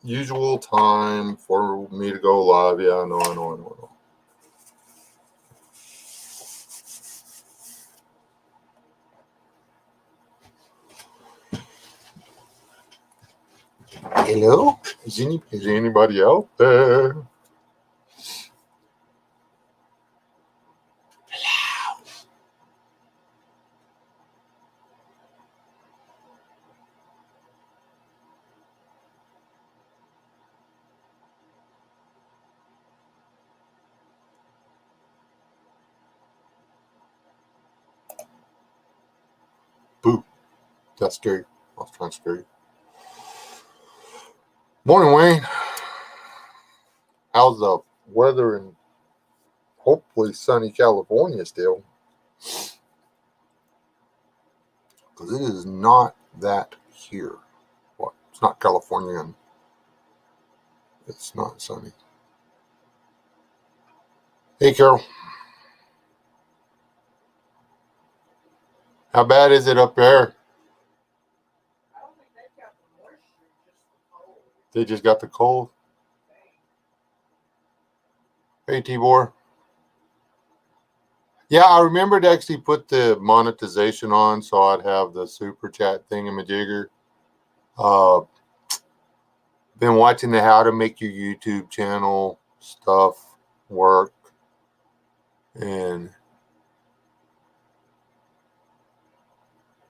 Unusual time for me to go live. Yeah, I know. Hello? Is anybody out there? Boo. That's scary. I was trying to scare you. Morning, Wayne. How's the weather in hopefully sunny California still? Because it is not that here. What? It's not California and it's not sunny. Hey, Carol. How bad is it up there? I don't think they've got the moisture, just the cold. They just got the cold. Hey, Tibor. Yeah, I remember to actually put the monetization on so I'd have the super chat thingamajigger. Been watching the how to make your YouTube channel stuff work. And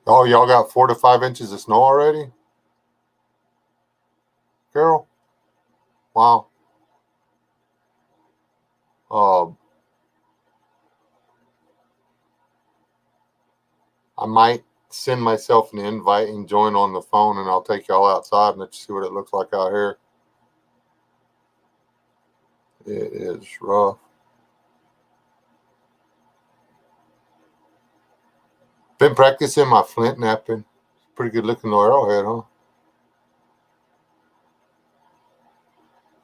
oh, y'all got 4 to 5 inches of snow already? Carol? Wow. I might send myself an invite and join on the phone, and I'll take y'all outside and let you see what it looks like out here. It is rough. Been practicing my flint knapping. Pretty good looking arrowhead, huh?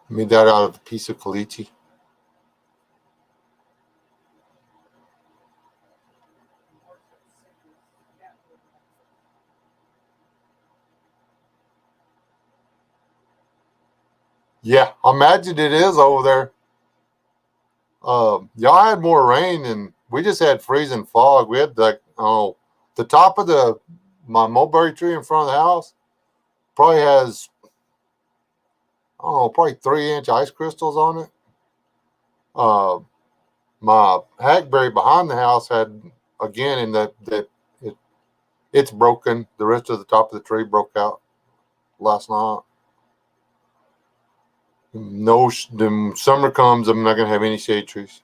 Made that out of a piece of caliche. Yeah, I imagine it is over there. Y'all had more rain, and we just had freezing fog. We had the top of my mulberry tree in front of the house probably has, I don't know, probably 3-inch ice crystals on it. My hackberry behind the house had, again, in it's broken. The rest of the top of the tree broke out last night. No, the summer comes, I'm not gonna have any shade trees.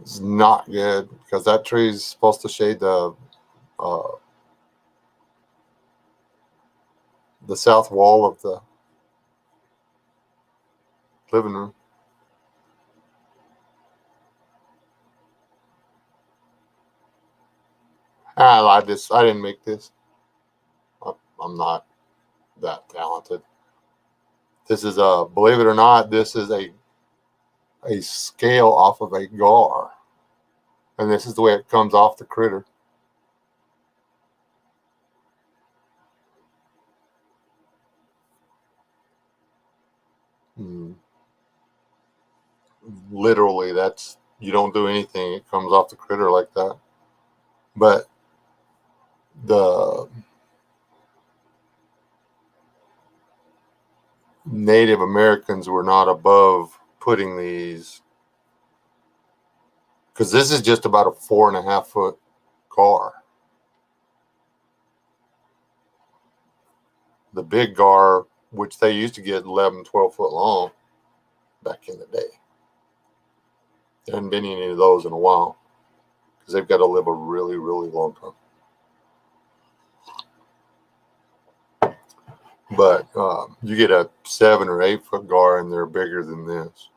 It's not good because that tree is supposed to shade the south wall of the living room. I didn't make this. I'm not that talented. This is believe it or not, this is a scale off of a gar, and this is the way it comes off the critter. Literally, that's, you don't do anything, it comes off the critter like that. But the Native Americans were not above putting these, because this is just about a 4.5 foot gar. The big gar, which they used to get 11, 12 foot long back in the day. There hadn't been any of those in a while because they've got to live a really, really long time. But you get a 7 or 8 foot gar and they're bigger than this.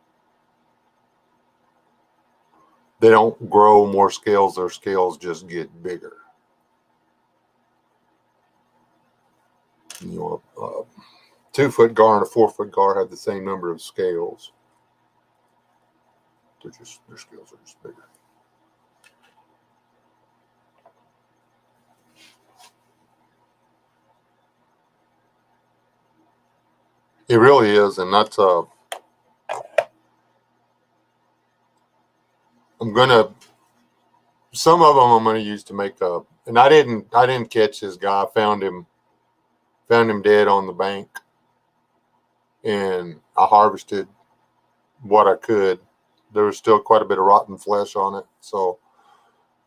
They don't grow more scales, their scales just get bigger. You know, a 2 foot gar and a 4 foot gar have the same number of scales. Their scales are just bigger. It really is, and that's some of them I'm gonna use to make up. And I didn't catch this guy. I found him dead on the bank, and I harvested what I could. There was still quite a bit of rotten flesh on it, so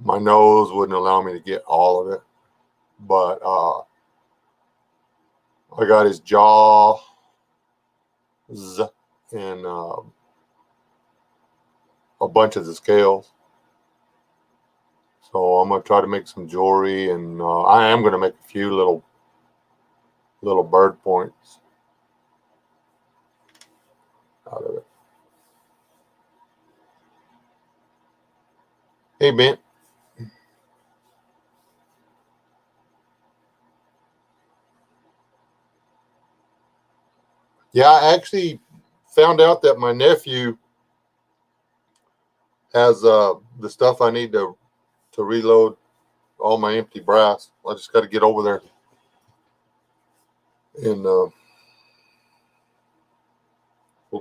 my nose wouldn't allow me to get all of it. But I got his jaw and a bunch of the scales. So I'm gonna try to make some jewelry, and I am gonna make a few little bird points out of it. Hey, Ben. Yeah, I actually found out that my nephew has the stuff I need to reload all my empty brass. I just got to get over there and we'll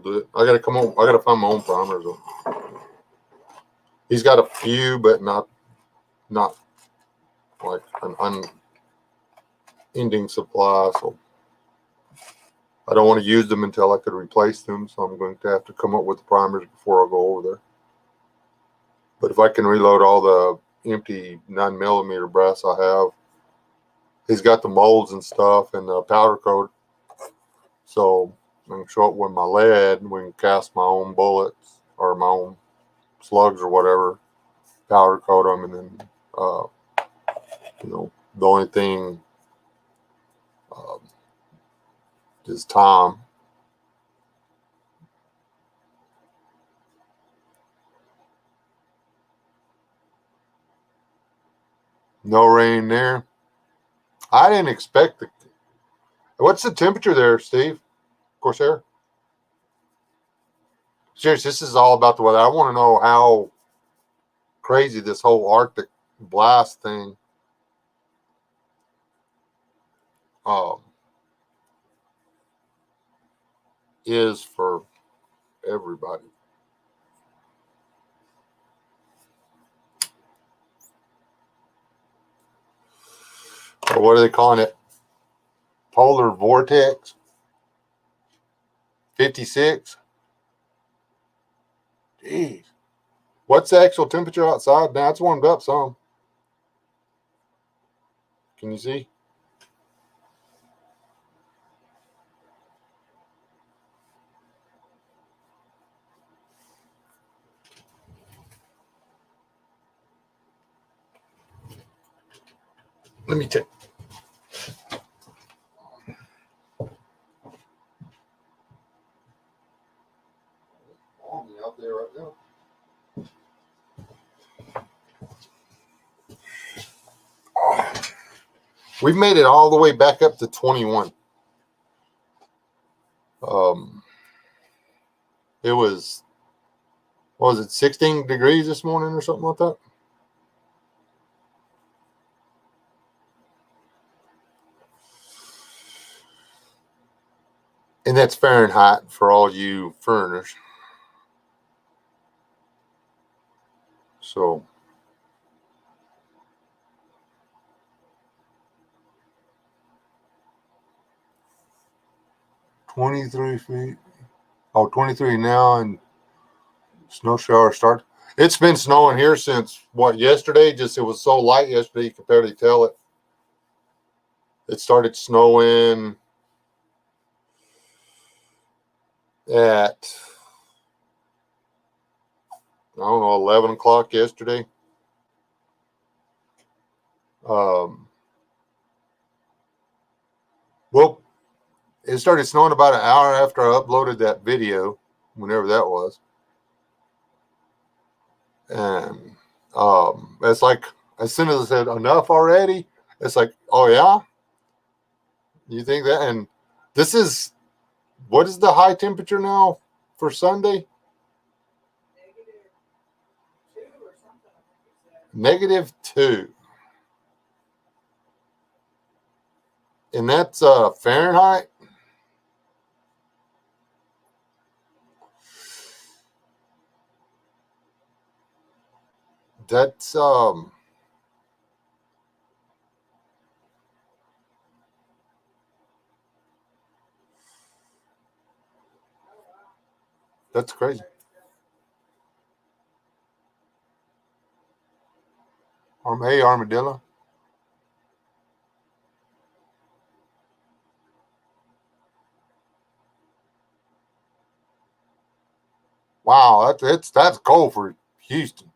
do it. I got to come home. I got to find my own primers. He's got a few, but not like an unending supply. So I don't want to use them until I could replace them. So I'm going to have to come up with the primers before I go over there. But if I can reload all the empty 9mm brass I have, he's got the molds and stuff and the powder coat. So I can show up with my lead and we can cast my own bullets or my own slugs or whatever, powder coat them, and then, the only thing is time. No rain there. I didn't expect the. What's the temperature there, Steve? Corsair? Seriously, this is all about the weather. I want to know how crazy this whole Arctic blast thing is for everybody. Or what are they calling it? Polar vortex? 56? Jeez. What's the actual temperature outside now? It's warmed up some. Can you see? Let me check. Out there right now. We've made it all the way back up to 21. It was, what was it, 16 degrees this morning or something like that? And that's Fahrenheit for all you foreigners. So, $23 feet. Oh, 23 now, and snow shower start. It's been snowing here since yesterday? Just it was so light yesterday you could barely tell it. It started snowing at, I don't know, 11 o'clock yesterday. Well, it started snowing about an hour after I uploaded that video, whenever that was. And it's like, as soon as I said enough already, it's like, oh yeah, you think that? And this is, what is the high temperature now for Sunday? -2 or something. -2. And that's Fahrenheit. That's that's crazy. Hey, armadillo. Wow, that's cold for Houston.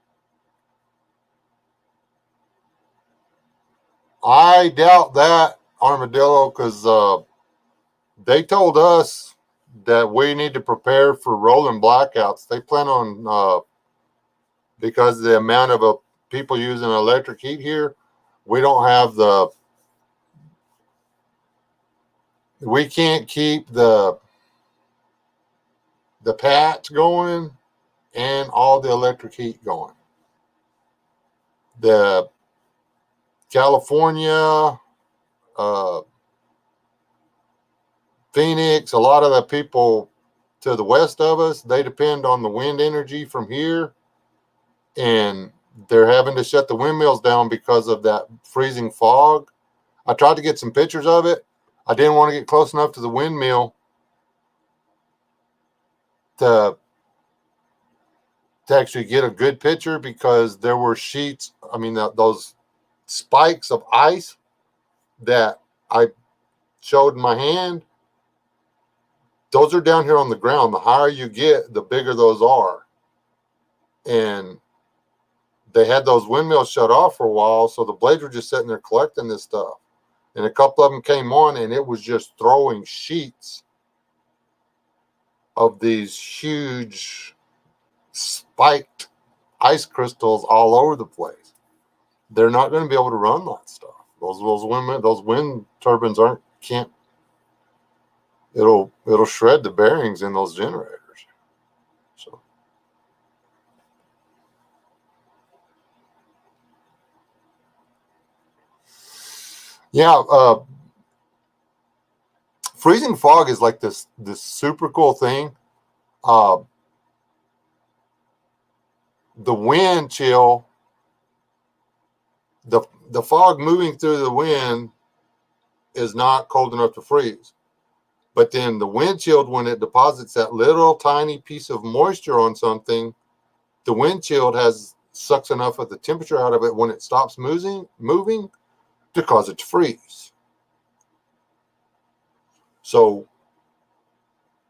I doubt that, armadillo, because they told us that we need to prepare for rolling blackouts. They plan on because of the amount of people using electric heat here, we don't have we can't keep the patch going and all the electric heat going. The California, uh, Phoenix, a lot of the people to the west of us, they depend on the wind energy from here, and they're having to shut the windmills down because of that freezing fog. I tried to get some pictures of it. I didn't want to get close enough to the windmill to actually get a good picture because there were sheets. I mean, those spikes of ice that I showed in my hand, those are down here on the ground. The higher you get, the bigger those are. And they had those windmills shut off for a while, so the blades were just sitting there collecting this stuff. And a couple of them came on, and it was just throwing sheets of these huge spiked ice crystals all over the place. They're not going to be able to run that stuff. Those wind turbines can't. It'll shred the bearings in those generators. So yeah, freezing fog is like this super cool thing. Uh, the wind chill, the fog moving through the wind is not cold enough to freeze. But then the wind chill, when it deposits that little tiny piece of moisture on something, the wind chill sucks enough of the temperature out of it when it stops moving to cause it to freeze. So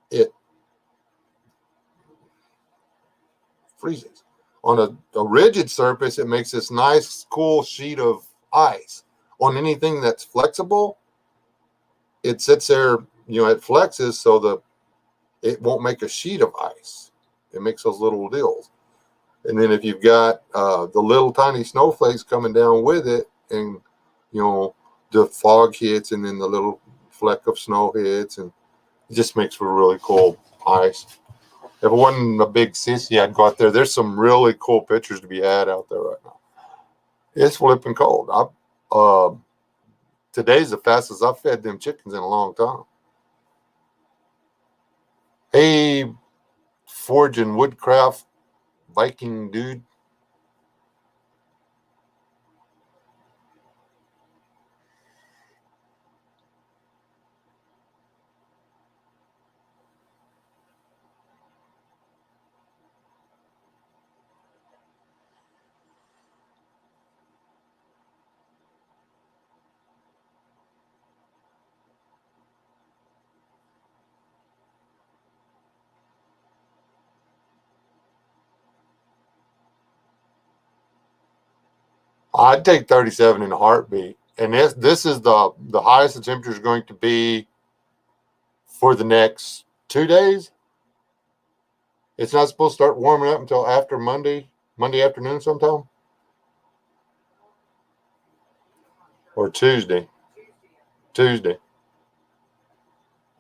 it freezes. On a rigid surface, it makes this nice, cool sheet of ice. On anything that's flexible, it sits there, it flexes so it won't make a sheet of ice. It makes those little deals. And then if you've got the little tiny snowflakes coming down with it, and the fog hits, and then the little fleck of snow hits, and it just makes for really cool ice. If it wasn't a big sissy, I'd go out there. There's some really cool pictures to be had out there right now. It's flipping cold. Today's the fastest I've fed them chickens in a long time. Hey, Forge and Woodcraft Viking dude. I'd take 37 in a heartbeat. And this is the highest the temperature is going to be for the next 2 days. It's not supposed to start warming up until after Monday afternoon sometime, or Tuesday. Tuesday.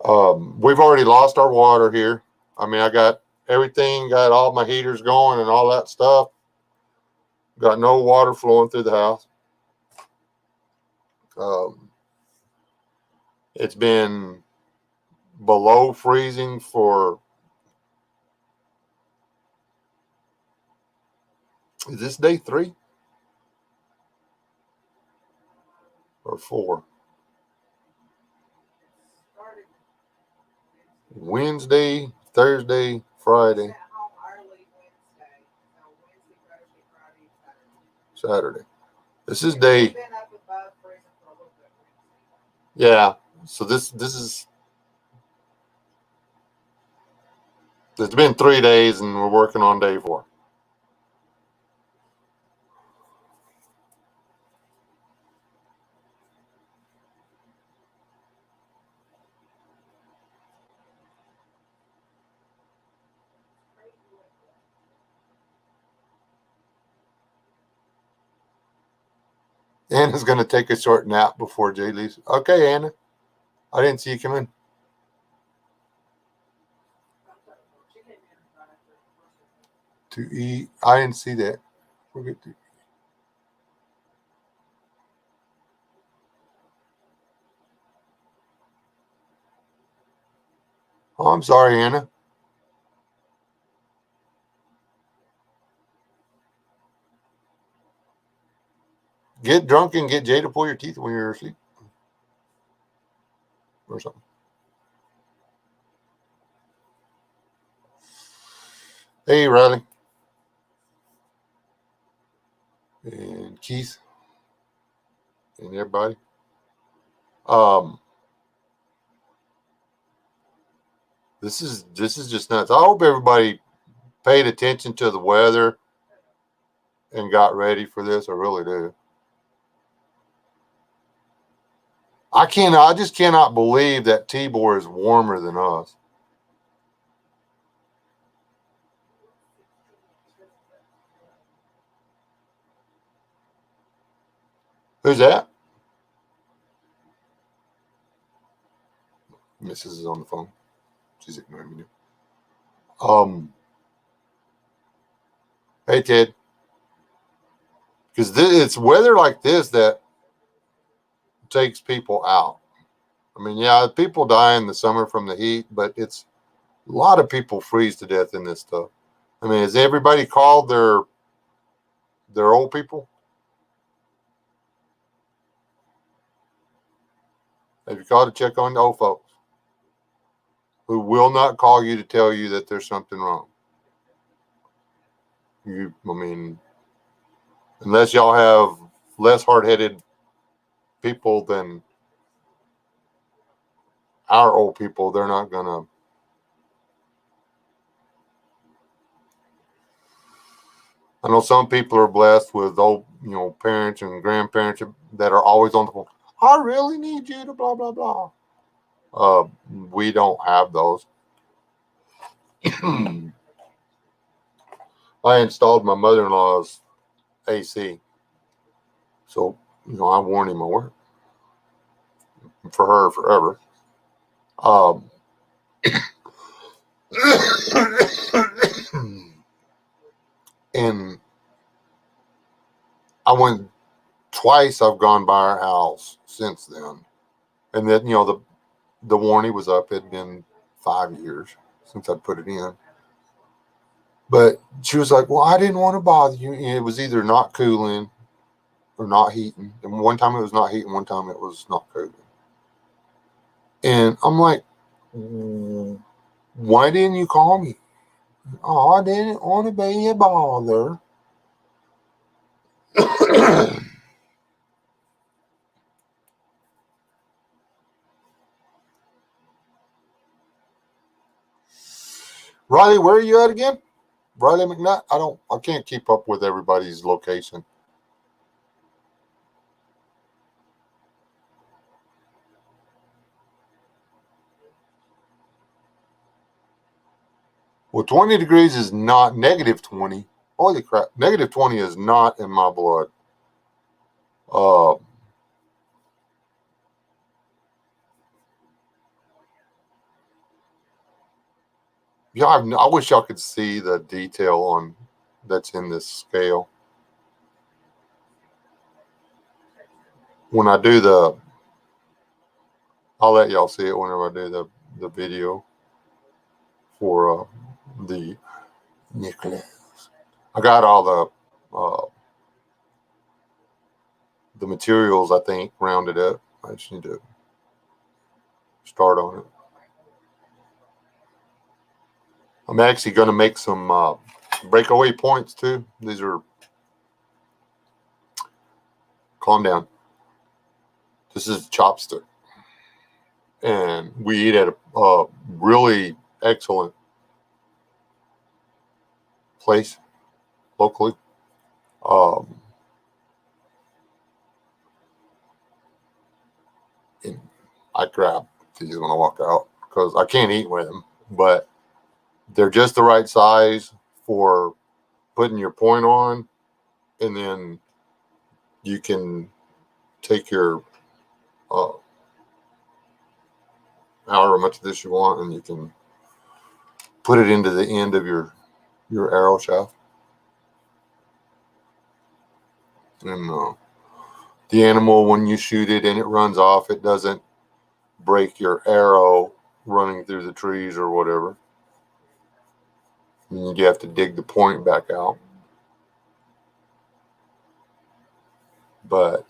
We've already lost our water here. I mean, I got everything, got all my heaters going and all that stuff. Got no water flowing through the house. It's been below freezing for Is this day 3 or 4? Started Wednesday, Thursday, Friday, at home early Wednesday. So Wednesday, Thursday, Friday, Saturday. This is Saturday. day. We've been up above freezing for a little bit Wednesday. Yeah. So this is. It's been 3 days, and we're working on day 4. Anna's going to take a short nap before Jay leaves. Okay, Anna. I didn't see you come in. She came in right after the first To eat. I didn't see that. Forget to. Oh, I'm sorry, Anna. Get drunk and get Jay to pull your teeth when you're asleep. Or something. Hey, Riley. And Keith. And everybody. This is just nuts. I hope everybody paid attention to the weather and got ready for this. I really do. I just cannot believe that Tibor is warmer than us. Who's that? Mrs. is on the phone. She's ignoring me now. Hey, Ted. Because it's weather like this that takes people out. I mean, yeah, people die in the summer from the heat, but it's a lot of people freeze to death in this stuff. I mean, has everybody called their old people? Have you called to check on the old folks who will not call you to tell you that there's something wrong? I mean, unless y'all have less hard-headed people than our old people, they're not gonna. I know some people are blessed with old, parents and grandparents that are always on the phone. I really need you to blah blah blah. We don't have those. I installed my mother-in-law's AC, so I warned him I work for her forever. And I went twice. I've gone by our house since then, and then the warranty was up. It'd been 5 years since I'd put it in. But she was like, well, I didn't want to bother you. And it was either not cooling or not heating. And one time it was not heating, one time it was not cooling. And I'm like, why didn't you call me? Oh, I didn't want to be a bother. Riley, where are you at again? Riley McNutt? I can't keep up with everybody's location. Well, 20 degrees is not negative 20. Holy crap. Negative 20 is not in my blood. Yeah, I wish y'all could see the detail that's in this scale. When I do I'll let y'all see it whenever I do the video for the Nicholas. I got all Uh, the materials, I think, rounded up. I just need to start on it. I'm actually going to make some breakaway points too. These are, calm down. This is chopstick. And we eat at a really excellent place locally. And I grab these when I walk out because I can't eat with them, but they're just the right size for putting your point on, and then you can take your however much of this you want, and you can put it into the end of your arrow shaft. And the animal, when you shoot it and it runs off, it doesn't break your arrow running through the trees or whatever. And you have to dig the point back out. But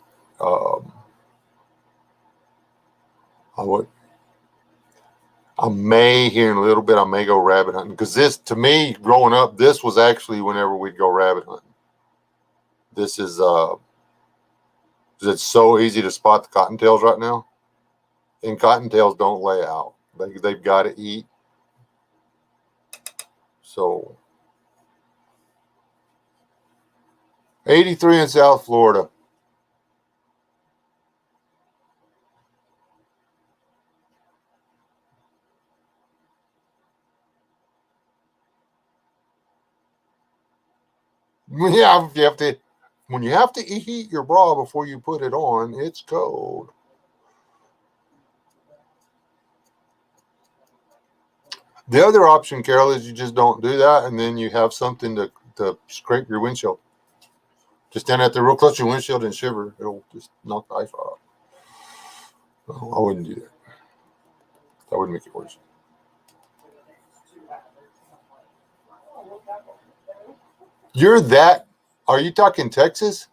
I may, here in a little bit, I may go rabbit hunting, because this, to me, growing up, this was actually whenever we'd go rabbit hunting. This is it's so easy to spot the cottontails right now, and cottontails don't lay out. They've got to eat. So 83 in South Florida. Yeah, when you have to heat your bra before you put it on, it's cold. The other option, Carol, is you just don't do that, and then you have something to scrape your windshield. Just stand out there real close to your windshield and shiver. It'll just knock the ice off. No, I wouldn't do that. That would make it worse. You're that? Are you talking Texas?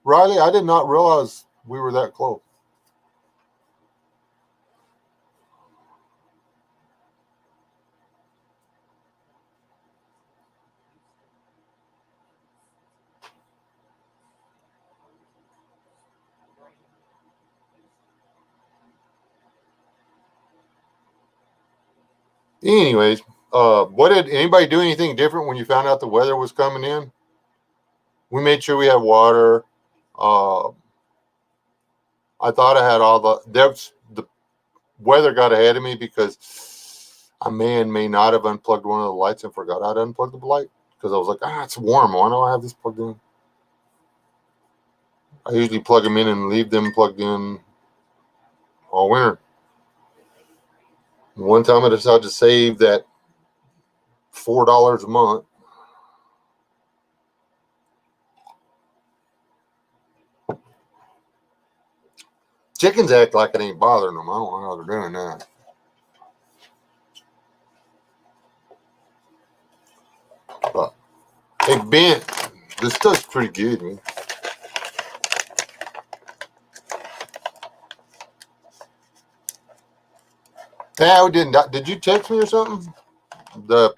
Riley, I did not realize we were that close. Anyways, what did anybody do anything different when you found out the weather was coming in? We made sure we had water. I thought I had all the weather got ahead of me because I may and may not have unplugged one of the lights and forgot how to unplug the light, because I was like, it's warm. Why don't I have this plugged in? I usually plug them in and leave them plugged in all winter. One time I decided to save that $4 a month. Chickens act like it ain't bothering them. I don't know how they're doing that. But hey, Ben, this stuff's pretty good, man. Yeah, we didn't. Did you text me or something? The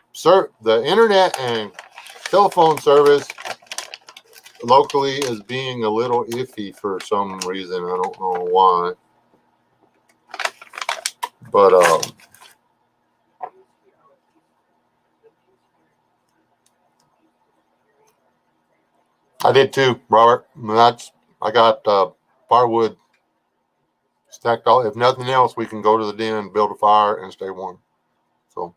internet and telephone service locally is being a little iffy for some reason. I don't know why. But I did too, Robert. I got firewood stacked all. If nothing else, we can go to the den, build a fire, and stay warm. So.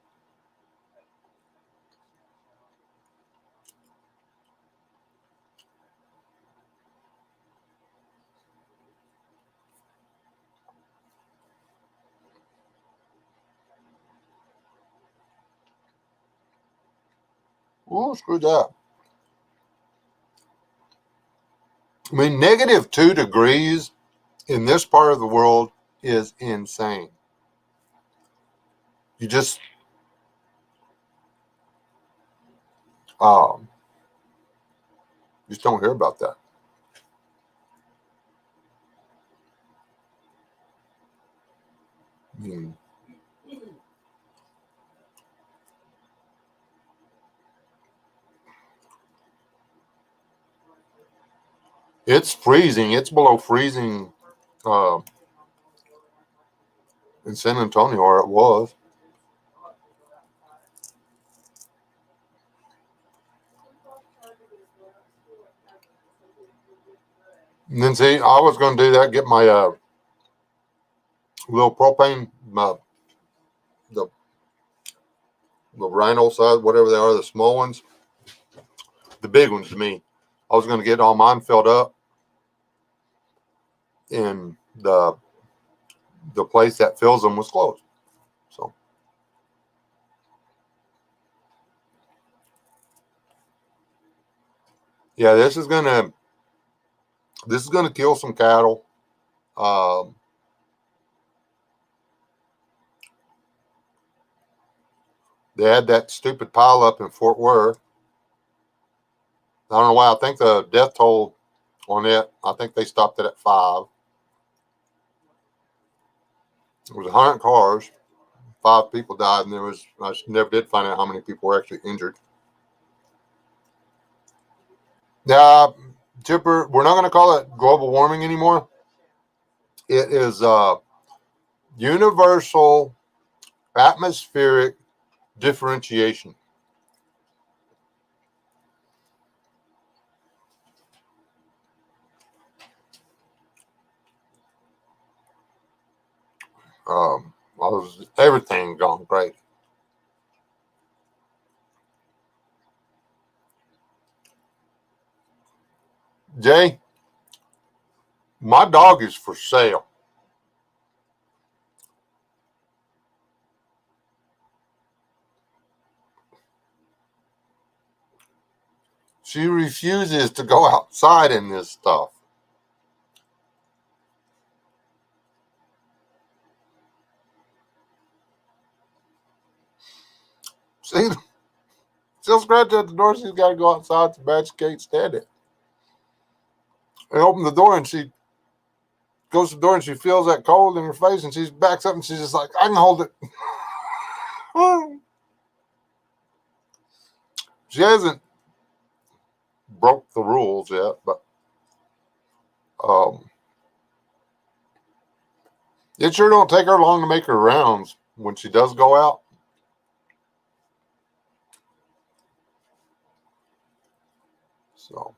Oh, screw that. I mean, -2 degrees in this part of the world is insane. You just, Just don't hear about that. It's freezing. It's below freezing uh, in San Antonio, or it was. And then see, I was going to do that, get my little propane, the rhino size, whatever they are, the small ones, the big ones to me. I was going to get all mine filled up, and the place that fills them was closed. So yeah, this is gonna kill some cattle. They had that stupid pile up in Fort Worth. I don't know why. I think the death toll on it, I think they stopped it at 5. It was 100 cars. 5 people died, and I never did find out how many people were actually injured. Yeah, Chipper, we're not going to call it global warming anymore. It is universal atmospheric differentiation. Everything gone great. Jay, my dog is for sale. She refuses to go outside in this stuff. See, she'll scratch at the door. She's got to go outside so bad she can't stand it. And open the door, and she goes to the door, and she feels that cold in her face, and she backs up, and she's just like, I can hold it. She hasn't broke the rules yet, but it sure don't take her long to make her rounds when she does go out. So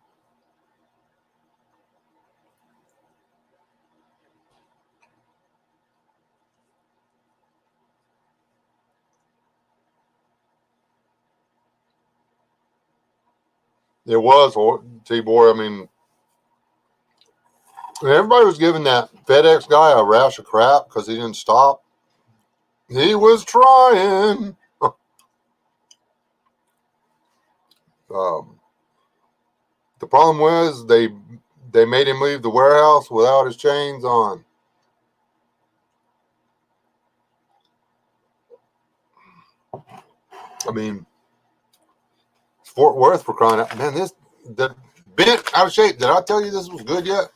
it was T-Boy. I mean, everybody was giving that FedEx guy a rash of crap because he didn't stop. He was trying. Um, the problem was they made him leave the warehouse without his chains on. I mean, it's Fort Worth for crying out. Man, the bent out of shape. Did I tell you this was good yet?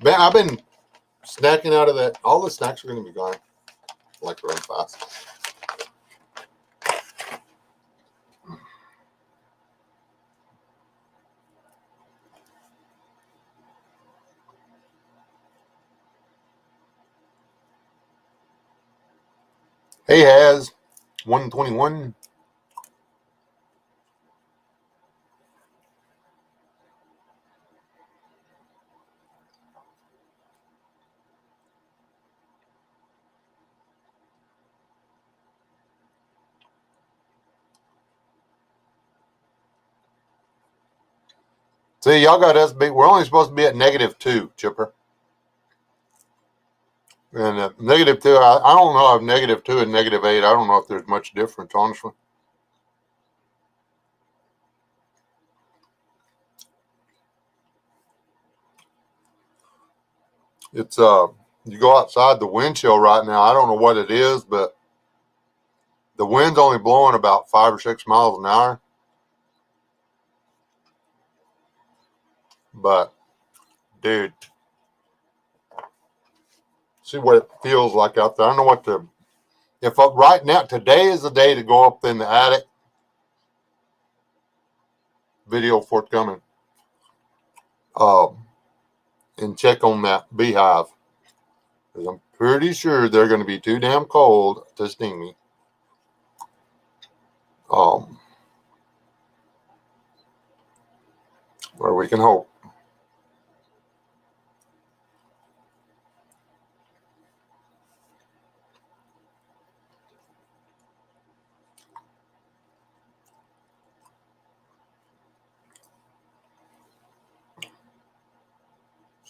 Man, I've been snacking out of that. All the snacks are going to be gone. I like to run fast. Hey, has 121. See, y'all got us beat. We're only supposed to be at -2, Chipper. And -2, I don't know if -2 and -8. I don't know if there's much difference, honestly. It's you go outside the wind chill right now. I don't know what it is, but The wind's only blowing about 5 or 6 miles an hour. But, dude, see what it feels like out there. I don't know what to, if up right now, today is the day to go up in the attic. Video forthcoming. And check on that beehive. Because I'm pretty sure they're going to be too damn cold to sting me. Or we can hope.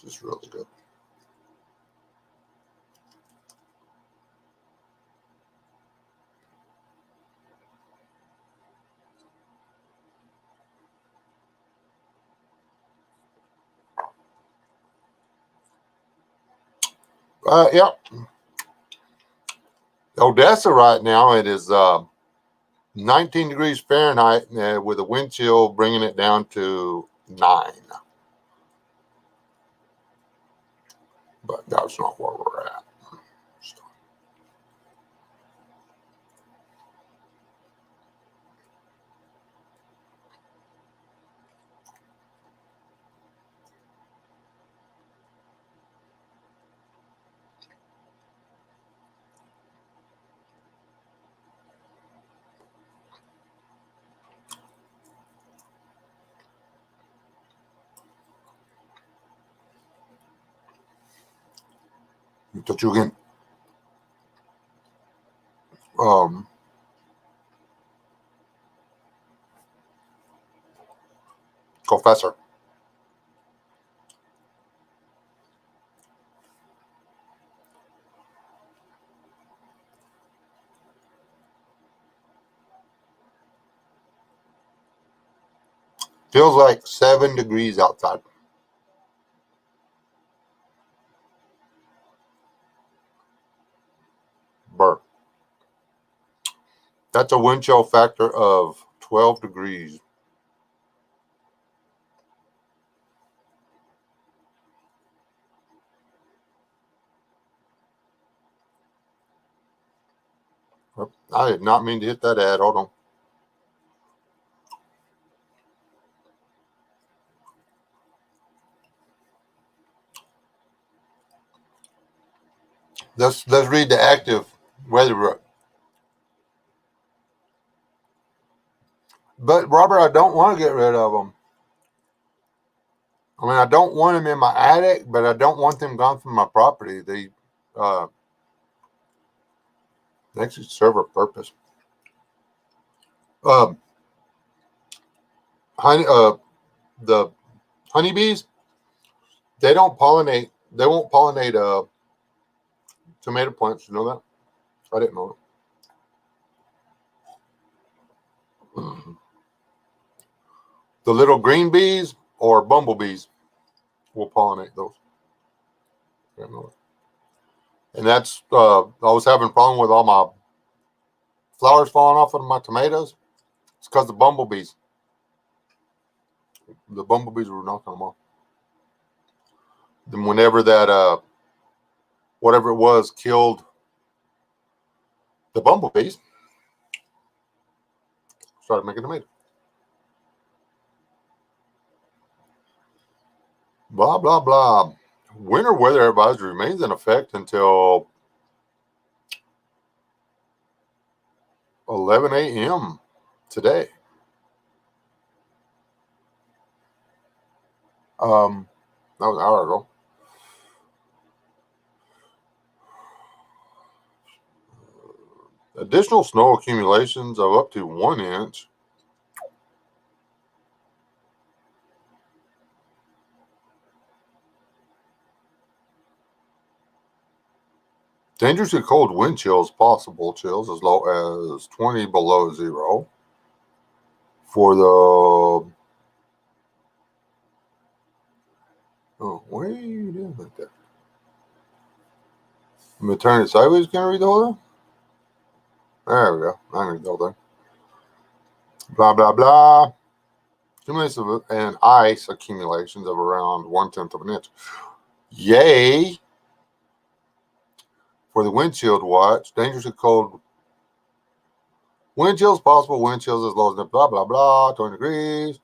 This is really good. Yeah. Odessa right now, it is 19 degrees Fahrenheit with a wind chill bringing it down to 9. But that's not where we're at. That you can go faster. Feels like 7 degrees outside. Burr. That's a wind chill factor of 12 degrees. I did not mean to hit that ad. Hold on. Let's read the active weather. But Robert, I don't want to get rid of them. I mean, I don't want them in my attic, but I don't want them gone from my property. They actually serve a purpose. The honeybees, they don't pollinate. They won't pollinate tomato plants. You know that? I didn't know it. The little green bees or bumblebees will pollinate those. I didn't know that. And that's I was having a problem with all my flowers falling off of my tomatoes. It's because the bumblebees. The bumblebees were knocking them off. Then whenever that whatever it was killed the bumblebees, started making tomatoes. Blah blah blah. Winter weather advisory remains in effect until 11 a.m. today. That was an hour ago. Additional snow accumulations of up to 1 inch. Dangerously cold wind chills possible. Chills as low as 20 below zero. For the... Oh, what are you doing like that? I'm going to turn it sideways. Can I read the whole thing? There we go. I'm going to go there. Blah, blah, blah. Cumulative and ice accumulations of around 1/10 of an inch. Yay! For the windshield watch, dangerously cold wind chills possible. Wind chills as low as blah, blah, blah, 20 degrees.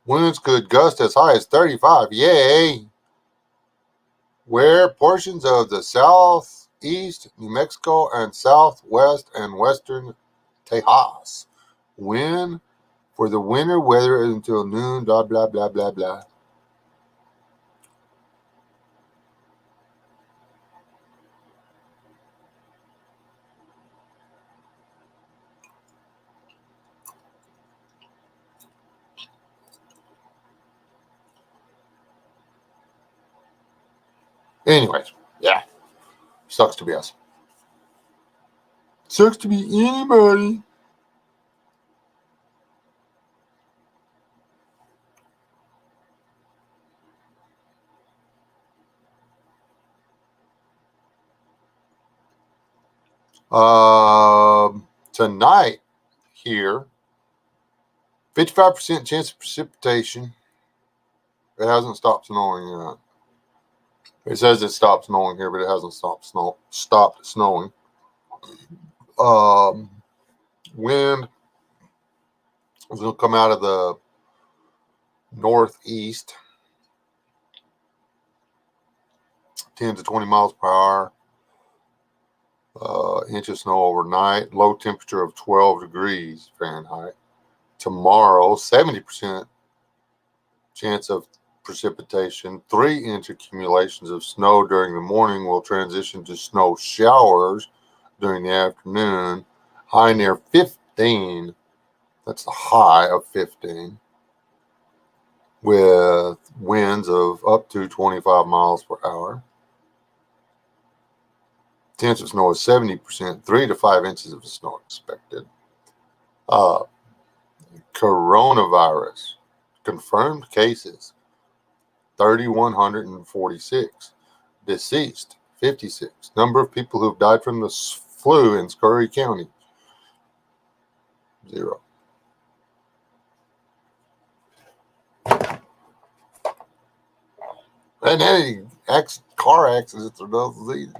Winds could gust as high as 35. Yay! Where portions of the southeast New Mexico and southwest and western Tejas. Wind for the winter weather until noon, blah, blah, blah, blah, blah. Anyways, yeah. Sucks to be us. Sucks to be anybody. Tonight here, 55% chance of precipitation. It hasn't stopped snowing yet. It says it stopped snowing here, but it hasn't stopped snowing. Wind is going to come out of the northeast, 10 to 20 miles per hour. Inch of snow overnight. Low temperature of 12 degrees Fahrenheit. Tomorrow, 70% chance of precipitation. 3-inch accumulations of snow during the morning will transition to snow showers during the afternoon. High near 15. That's the high of 15. With winds of up to 25 miles per hour. Chance of snow is 70%. 3 to 5 inches of snow expected. Coronavirus. Confirmed cases, 3,146. Deceased, 56. Number of people who've died from the flu in Scurry County, 0. And any car accidents are no disease.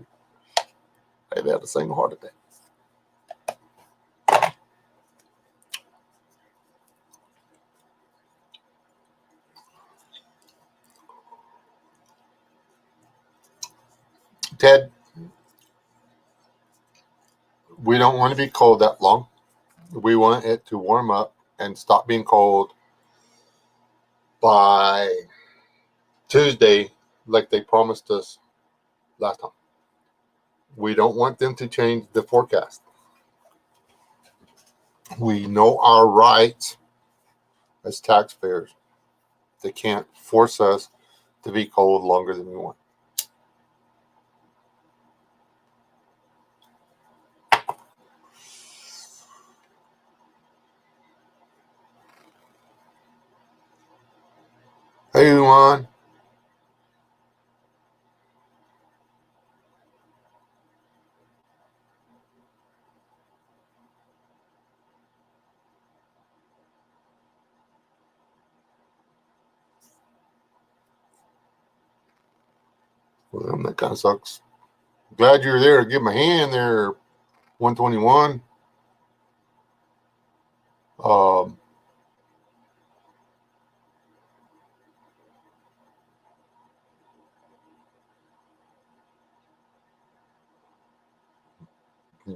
They've had a single heart attack. Ted, we don't want to be cold that long. We want it to warm up and stop being cold by Tuesday, like they promised us last time. We don't want them to change the forecast. We know our rights as taxpayers. They can't force us to be cold longer than we want. Hey, Juan. Well, that kind of sucks. Glad you're there. Give my hand there, 121.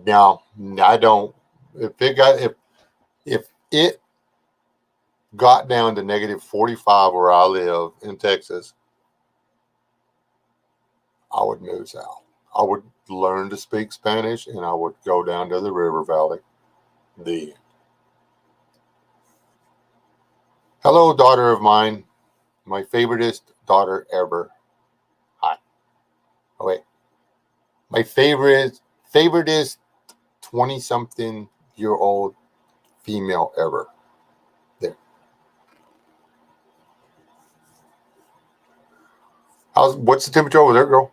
No, I don't. If it got down to negative 45 where I live in Texas, I would move south. I would learn to speak Spanish and I would go down to the river valley. The hello, daughter of mine, my favoriteest daughter ever. Hi. Oh wait, my favoriteest 20-something-year-old female ever. There. What's the temperature over there, girl?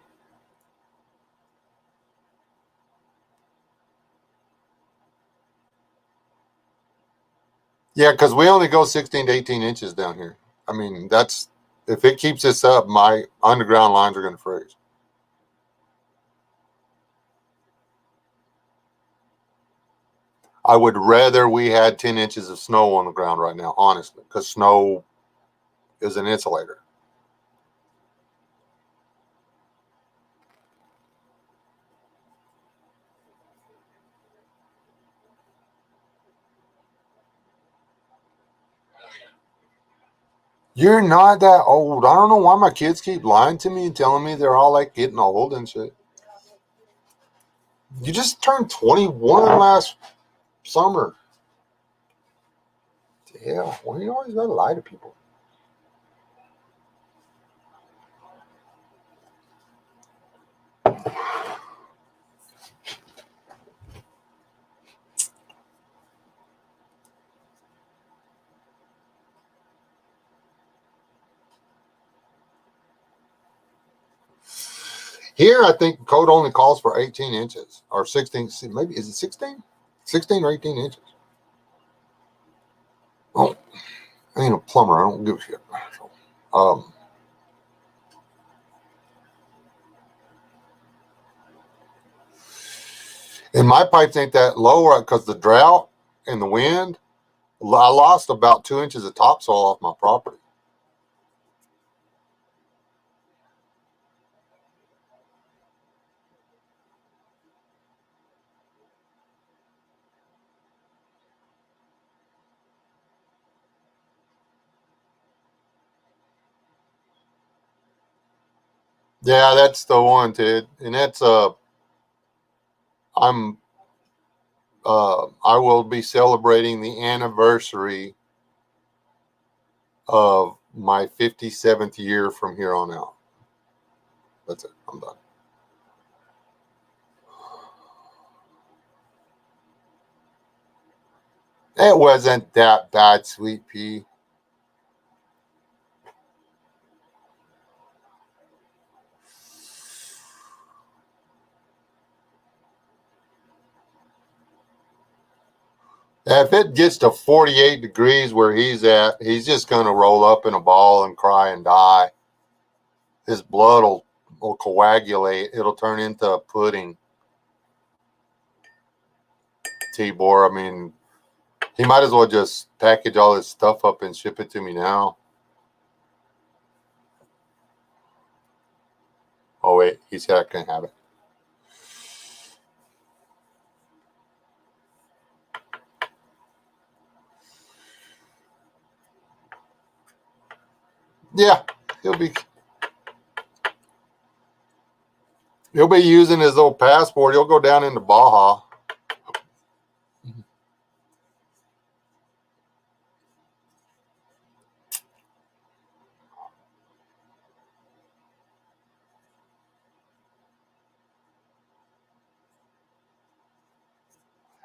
Yeah, because we only go 16 to 18 inches down here. I mean, that's if it keeps this up, my underground lines are going to freeze. I would rather we had 10 inches of snow on the ground right now, honestly, because snow is an insulator. You're not that old. I don't know why my kids keep lying to me and telling me they're all like getting old and shit. You just turned 21 last summer. Yeah, why you always gotta lie to people? Here, I think code only calls for 18 inches or 16. Maybe is it 16? 16 or 18 inches. Oh, I ain't a plumber. I don't give a shit. Um, and my pipes ain't that low because the drought and the wind. I lost about 2 inches of topsoil off my property. Yeah, that's the one, Ted. And that's I'm I will be celebrating the anniversary of my 57th year from here on out. That's it. I'm done. It wasn't that bad, sweet pea. If it gets to 48 degrees where he's at, he's just going to roll up in a ball and cry and die. His blood will coagulate. It'll turn into pudding. Tibor, I mean, he might as well just package all his stuff up and ship it to me now. Oh, wait, he said I can have it. Yeah, he'll be using his old passport. He'll go down into Baja.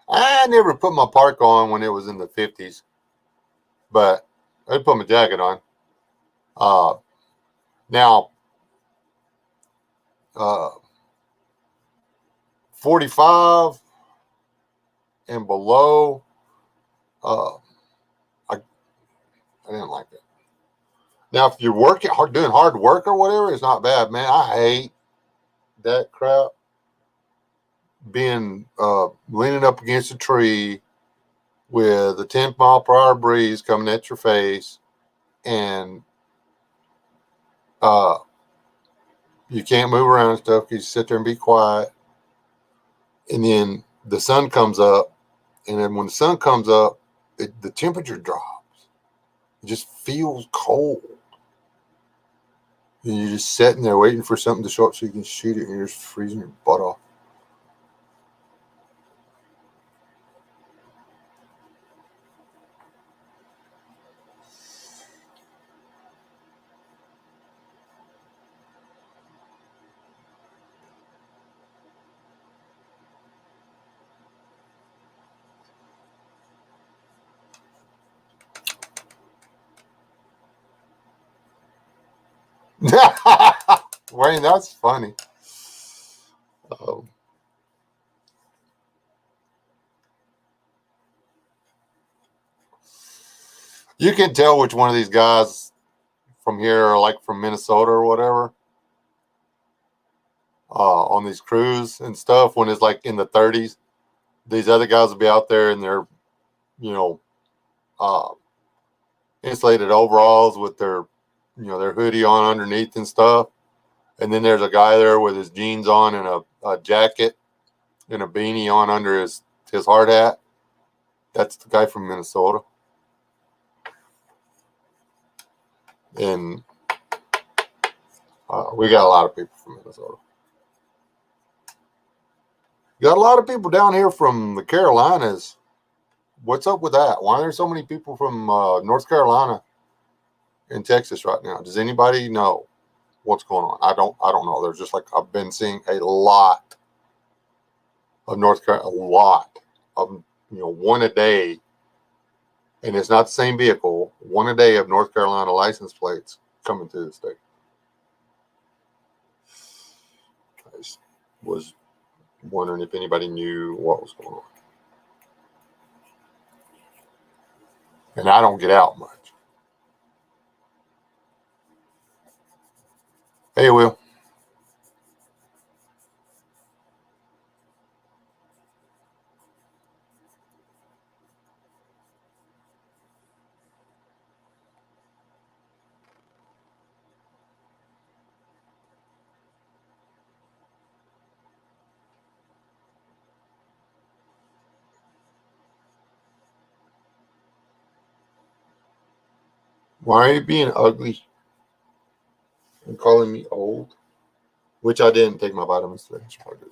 I never put my park on when it was in the 50s, but I put my jacket on. Now, 45 and below, uh, I didn't like that. Now, if you're working hard, doing hard work or whatever, it's not bad, man. I hate that crap. Being leaning up against a tree with a 10-mile-per-hour breeze coming at your face, and you can't move around and stuff. You sit there and be quiet, and then the sun comes up, and then when the sun comes up, the temperature drops. It just feels cold. And you're just sitting there waiting for something to show up so you can shoot it, and you're just freezing your butt off. Wayne, that's funny. Um, You can tell which one of these guys from here are like from Minnesota or whatever. On these crews and stuff when it's like in the 30s. These other guys will be out there in their, you know, uh, insulated overalls with their, their hoodie on underneath and stuff. And then there's a guy there with his jeans on and a jacket and a beanie on under his hard hat. That's the guy from Minnesota. And we got a lot of people from Minnesota. Got a lot of people down here from the Carolinas. What's up with that? Why are there so many people from North Carolina in Texas right now? Does anybody know what's going on? I don't know. There's just like I've been seeing a lot of North Carolina, a lot of one a day, and it's not the same vehicle. One a day of North Carolina license plates coming through the state. I was wondering if anybody knew what was going on. And I don't get out much. Hey, Will. Why are you being ugly and calling me old? Which I didn't take my vitamins today. I should probably do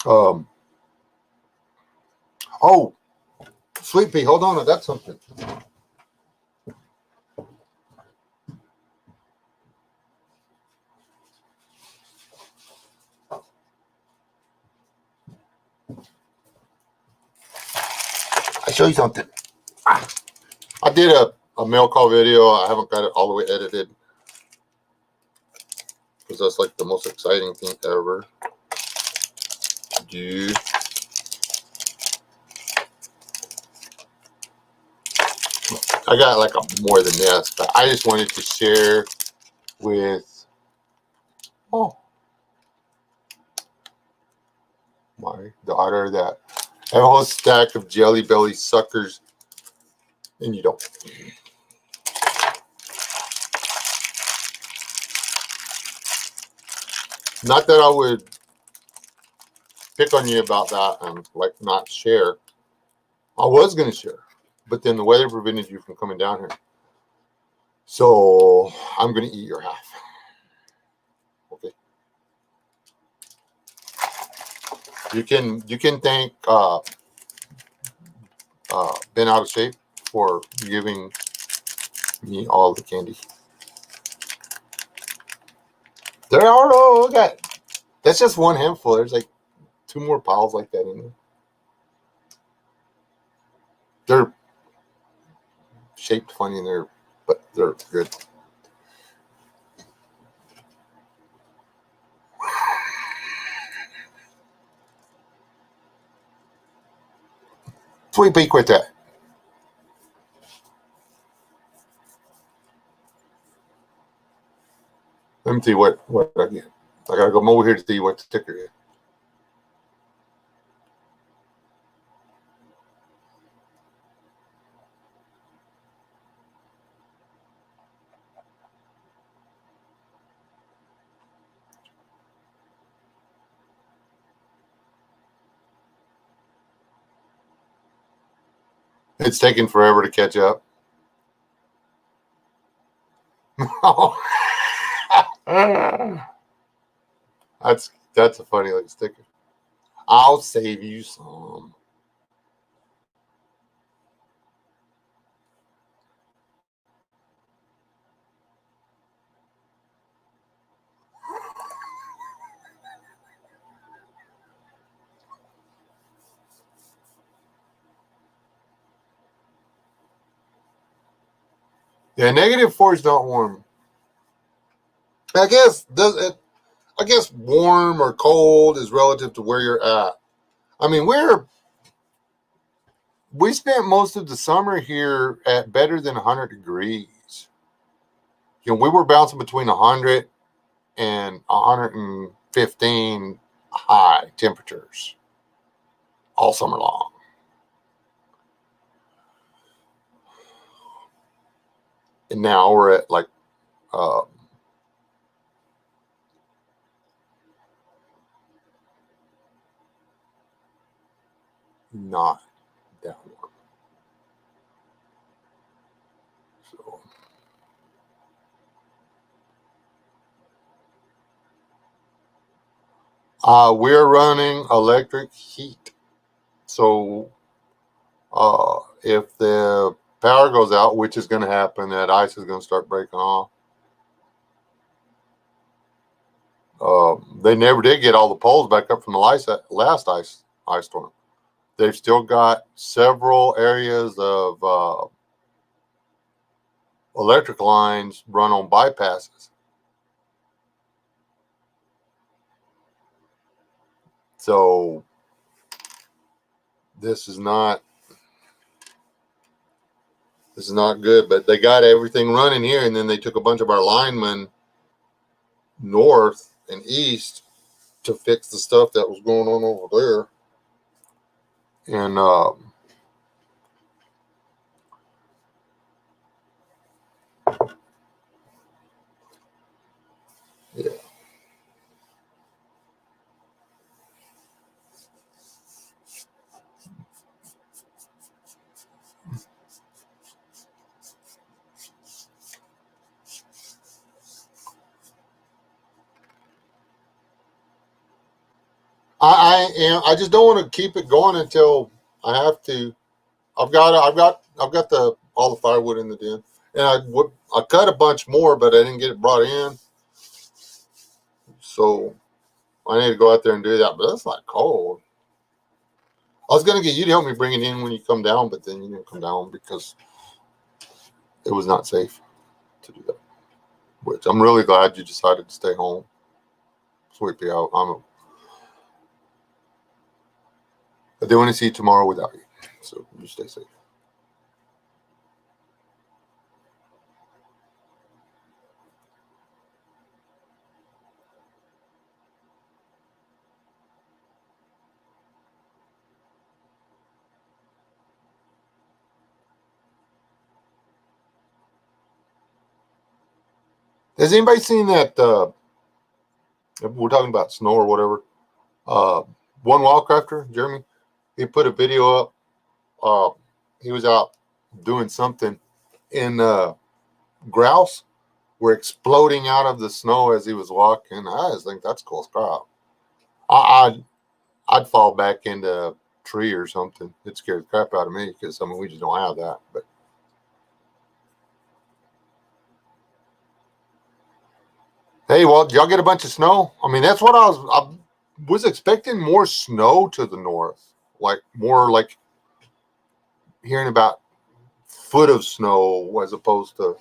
that. Oh, Sweet Pea, hold on. I got something. I'll show you something. I did a mail call video. I haven't got it all the way edited because that's like the most exciting thing ever to do. I got like more than this, but I just wanted to share with my daughter that I have a whole stack of Jelly Belly suckers, and you don't. Not that I would pick on you about that and like not share. I was going to share, but then the weather prevented you from coming down here. So I'm going to eat your half. Okay. You can thank Ben Out of Shape for giving me all the candy. There are that's just one handful. There's like 2 more piles like that in there. They're shaped funny in there, but they're good. Sweet Pea, quit that. Let me see what I get. I gotta go over here to see what the sticker is. It's taking forever to catch up. That's a funny looking sticker. I'll save you some. Yeah, -4 is not warm. I guess warm or cold is relative to where you're at. I mean, we spent most of the summer here at better than 100 degrees. You know, we were bouncing between 100 and 115 high temperatures all summer long. And now we're at like not that warm. So we're running electric heat. So if the power goes out, which is going to happen, that ice is going to start breaking off. They never did get all the poles back up from the last ice storm. They've still got several areas of electric lines run on bypasses. So this is not good, but they got everything running here, and then they took a bunch of our linemen north and east to fix the stuff that was going on over there. And yeah. I just don't want to keep it going until I have to. I've got all the firewood in the den, and I cut a bunch more, but I didn't get it brought in, so I need to go out there and do that. But it's like cold. I was gonna get you to help me bring it in when you come down, but then you didn't come down because it was not safe to do that. Which I'm really glad you decided to stay home. Sweet pea, I do want to see you tomorrow without you, so you stay safe. Has anybody seen that? We're talking about snow or whatever. One Wildcrafter, Jeremy, he put a video up. He was out doing something, and grouse were exploding out of the snow as he was walking. I just think that's cool as crap. I'd fall back into a tree or something. It scared the crap out of me because I mean we just don't have that. But hey, well, did y'all get a bunch of snow? I mean, that's what I was expecting more snow to the north, like more like hearing about foot of snow as opposed to.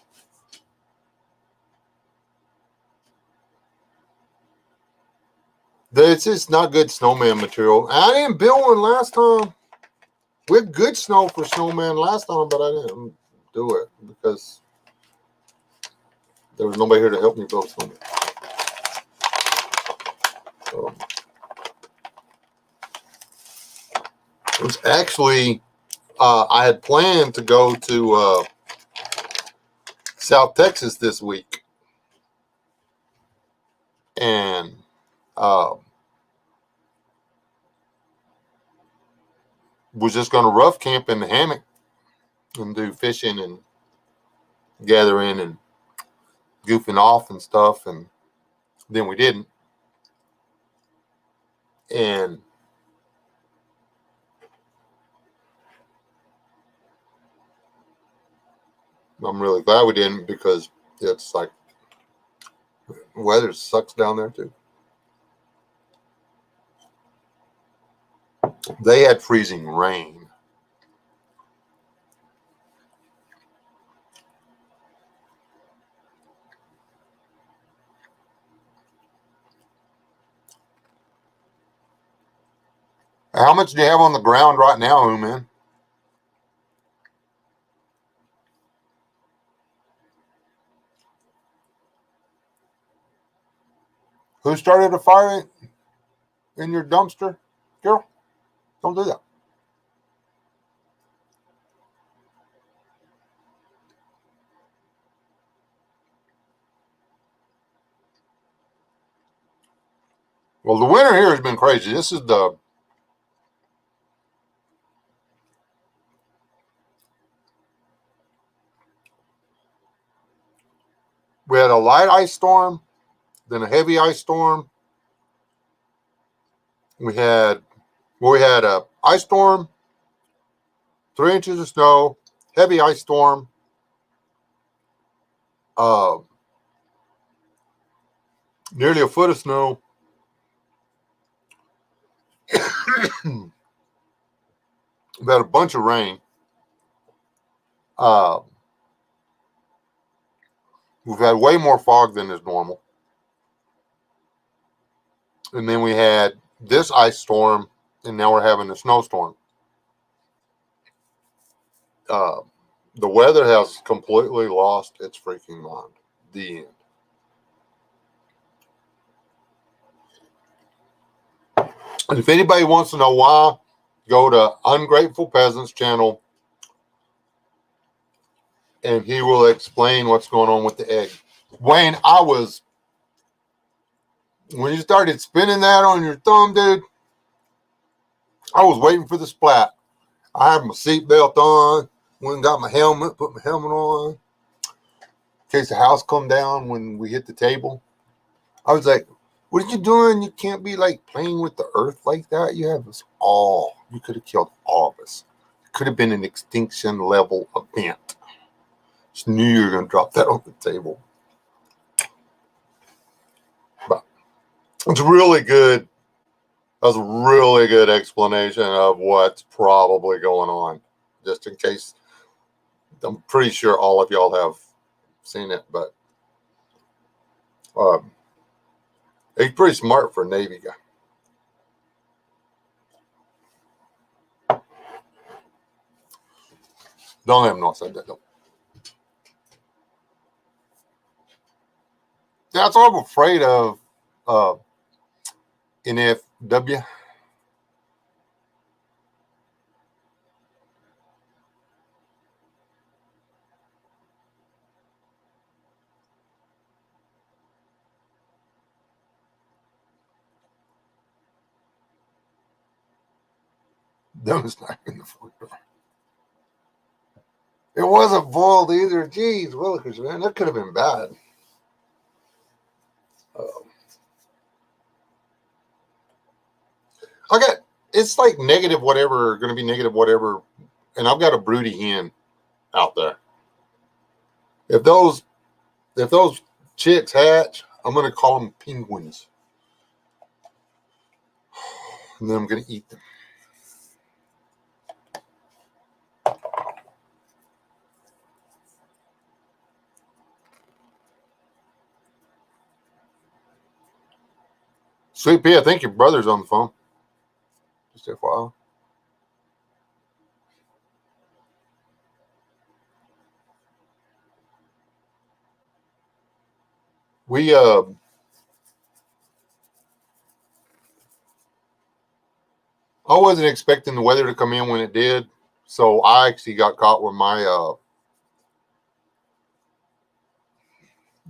It's just not good snowman material. I didn't build one last time. We had good snow for snowman last time, but I didn't do it because there was nobody here to help me build snowman. So, it was actually, I had planned to go to South Texas this week. And was just going to rough camp in the hammock and do fishing and gathering and goofing off and stuff. And then we didn't. And I'm really glad we didn't because it's like weather sucks down there too. They had freezing rain. How much do you have on the ground right now, man? Who started a fire in your dumpster, Carol? Don't do that. Well, the winter here has been crazy. This is we had a light ice storm, then a heavy ice storm. We had a ice storm, 3 inches of snow, heavy ice storm, uh, nearly a foot of snow. We had a bunch of rain. Uh, we've had way more fog than is normal. And then we had this ice storm, and now we're having a snowstorm. Uh, the weather has completely lost its freaking mind. The end. And if anybody wants to know why, go to Ungrateful Peasants channel, and he will explain what's going on with the egg. Wayne, when you started spinning that on your thumb, dude, I was waiting for the splat. I had my seatbelt on, went and got my helmet, put my helmet on, in case the house come down when we hit the table. I was like, what are you doing? You can't be like playing with the earth like that. You have us all. You could have killed all of us. It could have been an extinction level event. Just knew you were going to drop that on the table. But it's really good. That was a really good explanation of what's probably going on. Just in case, I'm pretty sure all of y'all have seen it, but he's pretty smart for a Navy guy. Don't have no said that though. That's what I'm afraid of. NFW. Them is not in the front door. It wasn't boiled either. Jeez, Willikers, man, that could have been bad. It's like negative whatever, going to be negative whatever, and I've got a broody hen out there. If those chicks hatch, I'm going to call them penguins, and then I'm going to eat them. Sweet Pea, I think your brother's on the phone. Just FYI. I wasn't expecting the weather to come in when it did, so I actually got caught with my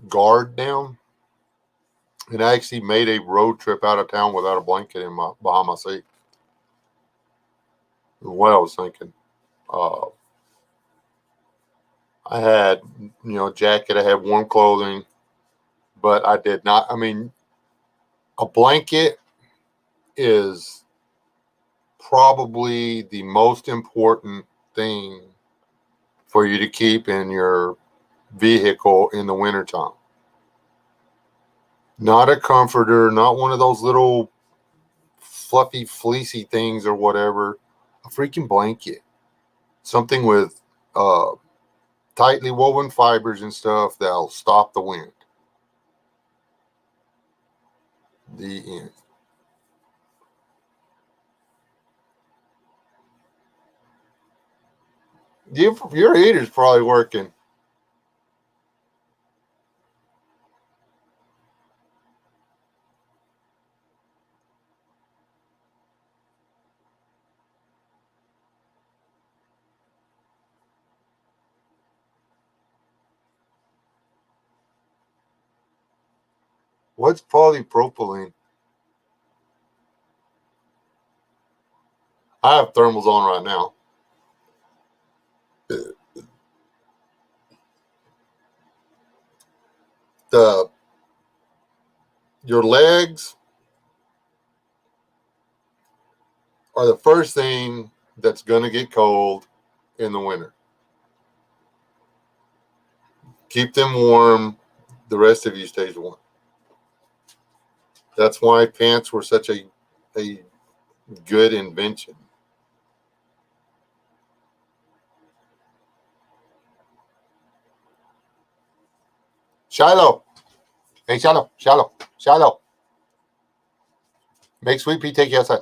guard down, and I actually made a road trip out of town without a blanket behind my seat. What I was thinking, I had jacket, I had warm clothing, but I did not. I mean, a blanket is probably the most important thing for you to keep in your vehicle in the wintertime. Not a comforter, not one of those little fluffy, fleecy things or whatever. A freaking blanket. Something with tightly woven fibers and stuff that'll stop the wind. The end. Your heater's probably working. What's polypropylene? I have thermals on right now. Your legs are the first thing that's going to get cold in the winter. Keep them warm. The rest of you stays warm. That's why pants were such a good invention. Shiloh. Hey, Shiloh. Shiloh. Shiloh. Make Sweet Pea take you outside.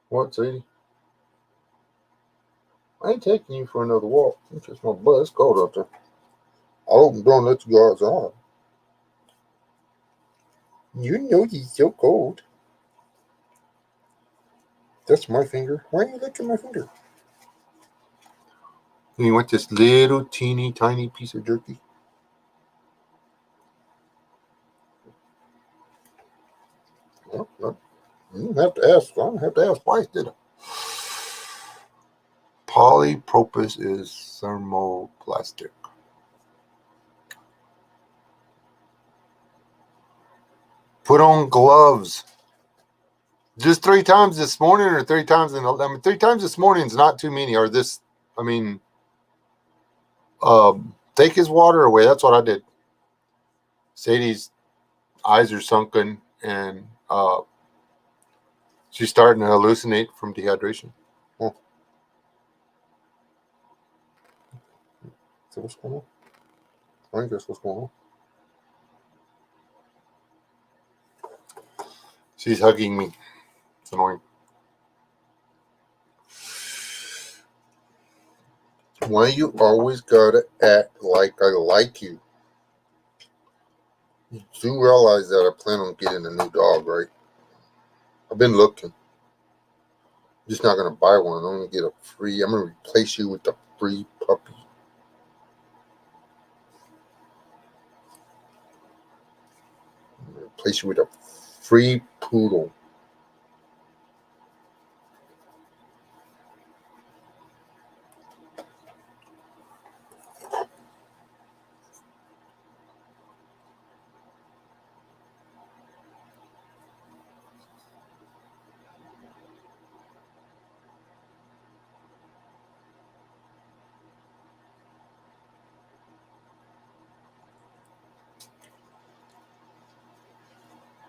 What, Sadie? I ain't taking you for another walk. It's just my butt. It's cold out there. I hope don't let you go outside. You know he's so cold. That's my finger. Why are you licking my finger? You want this little teeny tiny piece of jerky? Well, no. You don't have to ask. I don't have to ask twice, did I? Polypropylene is thermoplastic. Put on gloves. Just 3 times this morning, or 3 times in. 3 times this morning is not too many. Or this, I mean, take his water away. That's what I did. Sadie's eyes are sunken, and she's starting to hallucinate from dehydration. Oh. So what's going on? I think that's what's going on. She's hugging me. It's annoying. Why you always gotta act like I like you? You do realize that I plan on getting a new dog, right? I've been looking. I'm just not gonna buy one. I'm gonna get a free. I'm gonna replace you with a free puppy. I'm gonna replace you with a free poodle.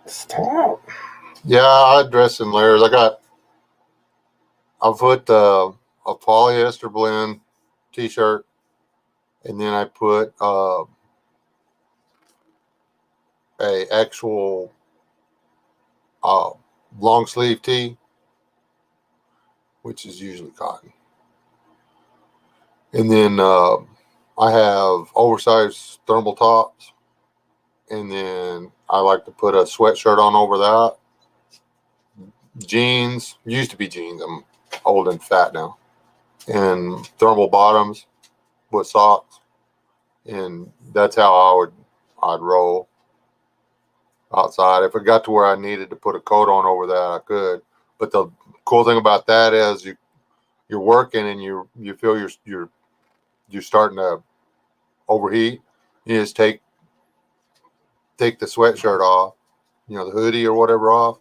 Stop. Yeah, I dress in layers. I put a polyester blend t-shirt, and then I put a actual long sleeve tee, which is usually cotton. And then I have oversized thermal tops, and then I like to put a sweatshirt on over that. Jeans, used to be jeans. I'm old and fat now. And thermal bottoms with socks, and that's how I'd roll outside. If it got to where I needed to put a coat on over that, I could. But the cool thing about that is you're working and you feel you're starting to overheat. You just take the sweatshirt off, the hoodie or whatever off,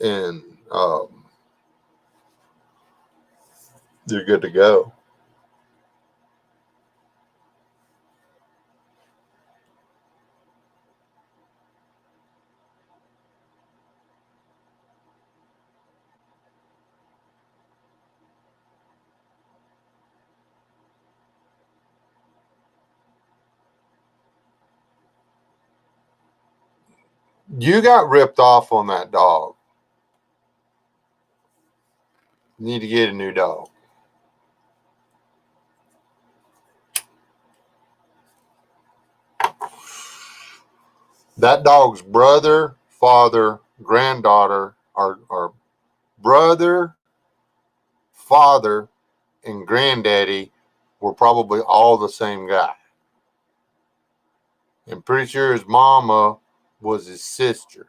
and you're good to go. You got ripped off on that dog. You need to get a new dog. that dog's brother, father, granddaughter, or brother, father, and granddaddy were probably all the same guy. I'm pretty sure his mama was his sister.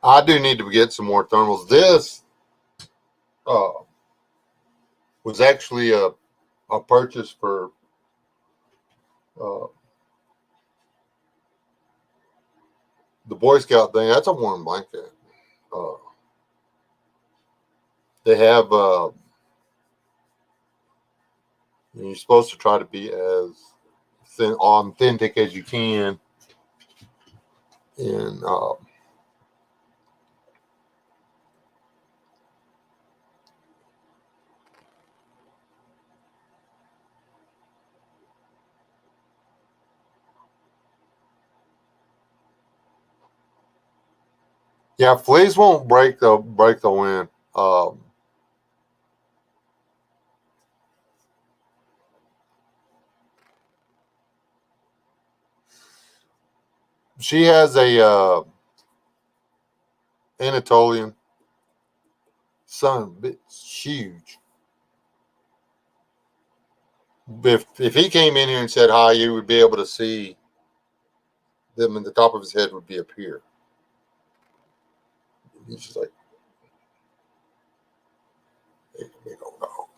I do need to get some more thermals. This uh, was actually a purchase for uh, the Boy Scout thing. That's a warm blanket. Uh, they have, you're supposed to try to be as authentic as you can. And yeah, fleas won't break the wind. She has a Anatolian son, it's huge. If he came in here and said hi, you would be able to see them, and the top of his head would be up here. He's just like, hey, big old dog.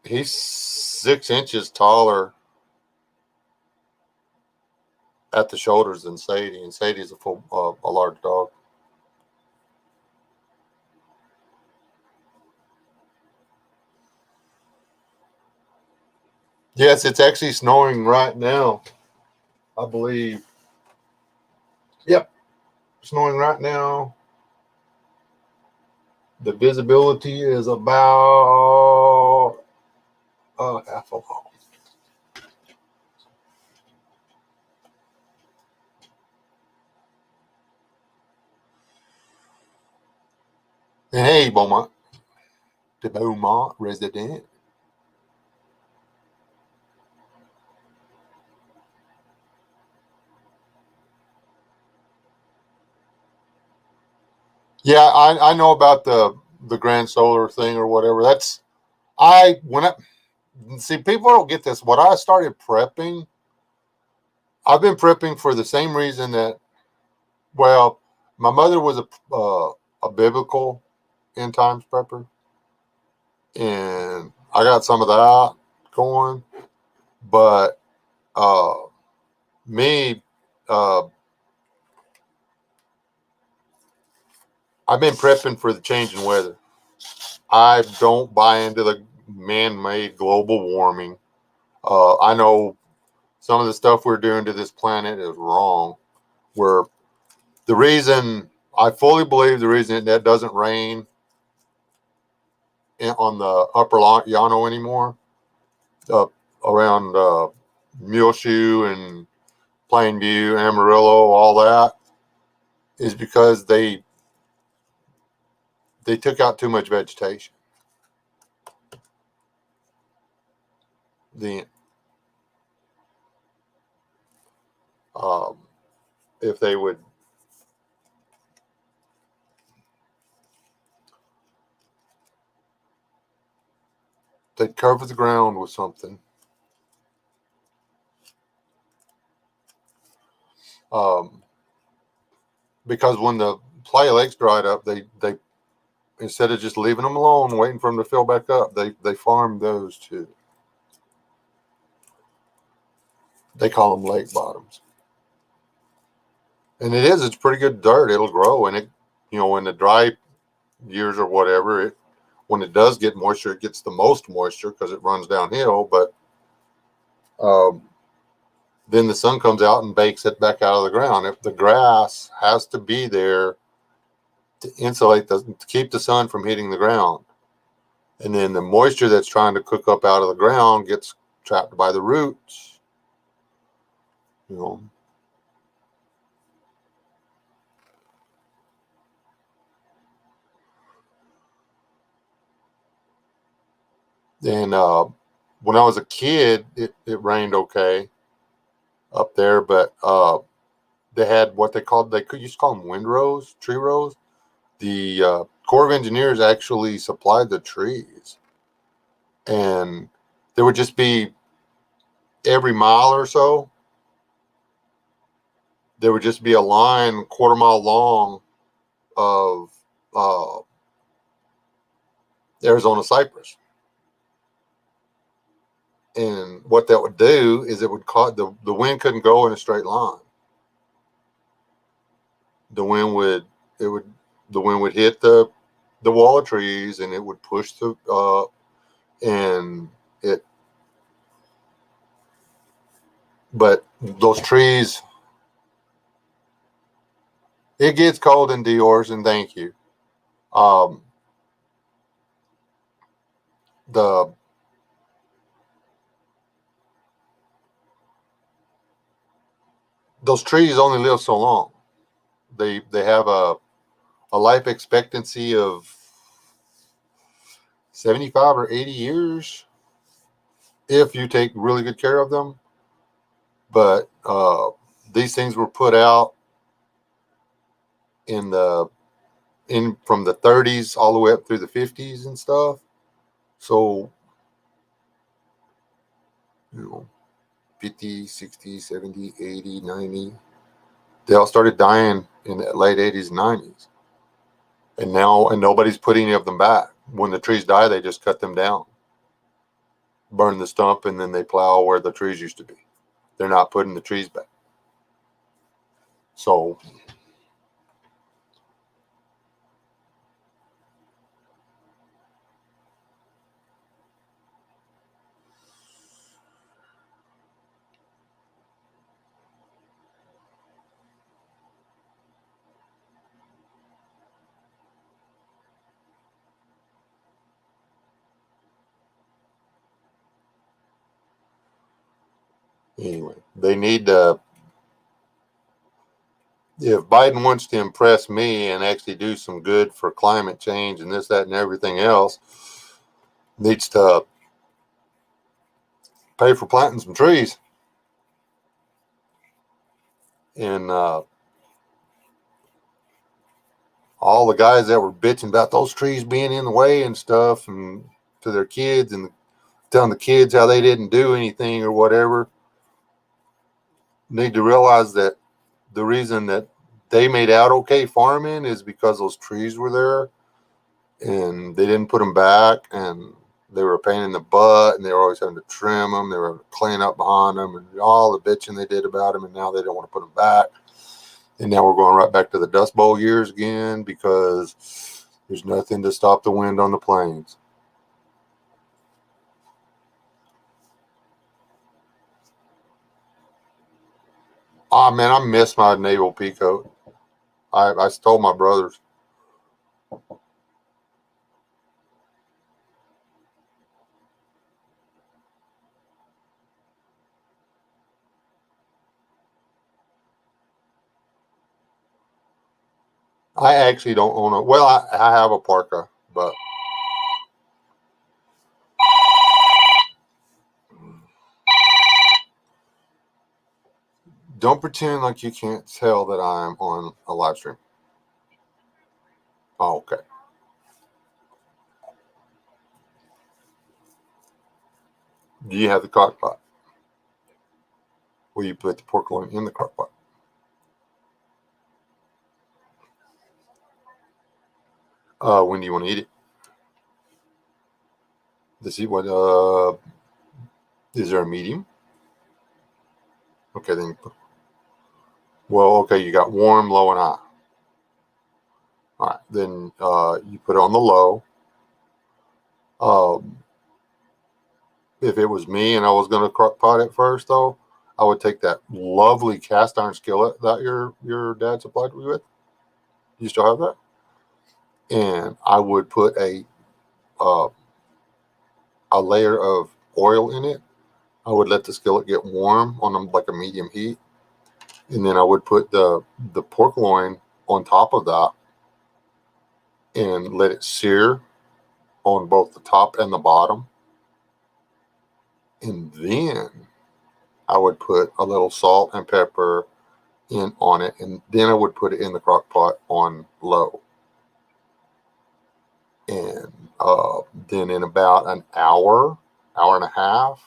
He's 6 inches taller at the shoulders than Sadie, and Sadie's a large dog. Yes, it's actually snowing right now, I believe. Yep, snowing right now. The visibility is about half a mile. And hey, Beaumont, the Beaumont resident. Yeah, I know about the Grand Solar thing or whatever. That's when I see, people don't get this. When I started prepping, I've been prepping for the same reason that, well, my mother was a biblical end times prepper, and I got some of that going. But uh, me, uh, I've been prepping for the changing weather. I don't buy into the man-made global warming. I know some of the stuff we're doing to this planet is wrong. Where the reason, I fully believe the reason that doesn't rain on the upper Llano anymore, around Muleshoe and Plainview, Amarillo, all that, is because they took out too much vegetation. Then, um, if they would, they'd cover the ground with something. Um, because when the playa lakes dried up, they instead of just leaving them alone, waiting for them to fill back up, they farmed those too. They call them lake bottoms, and it's pretty good dirt. It'll grow, and in the dry years or whatever, when it does get moisture, it gets the most moisture because it runs downhill. But then the sun comes out and bakes it back out of the ground. If the grass has to be there to insulate to keep the sun from hitting the ground. And then the moisture that's trying to cook up out of the ground gets trapped by the roots. You know. And when I was a kid, it rained okay up there, but they had what they used to call them windrows, tree rows. The Corps of Engineers actually supplied the trees, and there would just be every mile or so, there would just be a line quarter mile long of uh, Arizona cypress. And what that would do is it would cause the wind couldn't go in a straight line. The wind would hit the wall of trees, and it would push and it. But those trees, it gets cold indoors, and thank you. The Those trees only live so long. They have a life expectancy of 75 or 80 years if you take really good care of them. But these things were put out from the 30s all the way up through the 50s and stuff. So, 50, 60, 70, 80, 90. They all started dying in the late 80s and 90s. And nobody's putting any of them back. When the trees die, they just cut them down, burn the stump, and then they plow where the trees used to be. They're not putting the trees back. So, anyway, they need to. If Biden wants to impress me and actually do some good for climate change and this, that, and everything else, needs to pay for planting some trees. And all the guys that were bitching about those trees being in the way and stuff, and to their kids and telling the kids how they didn't do anything or whatever, need to realize that the reason that they made out okay farming is because those trees were there and they didn't put them back, and they were a pain in the butt, and they were always having to trim them. They were cleaning up behind them, and all the bitching they did about them, and now they don't want to put them back. And now we're going right back to the Dust Bowl years again because there's nothing to stop the wind on the plains. Oh, man, I miss my naval peacoat. I stole my brother's. I actually don't own a. Well, I have a parka, but don't pretend like you can't tell that I'm on a live stream. Oh, okay. Do you have the crock pot? Will you put the pork loin in the crock pot? When do you want to eat it? Let's see what. Is there a medium? Okay, then. Well, okay, you got warm, low, and high. All right, then you put it on the low. If it was me and I was going to crock pot it first, though, I would take that lovely cast iron skillet that your dad supplied me with. You still have that? and I would put uh, a layer of oil in it. I would let the skillet get warm on like a medium heat, and then I would put the pork loin on top of that and let it sear on both the top and the bottom. And then I would put a little salt and pepper in on it, and then I would put it in the crock pot on low. And then in about an hour, hour and a half,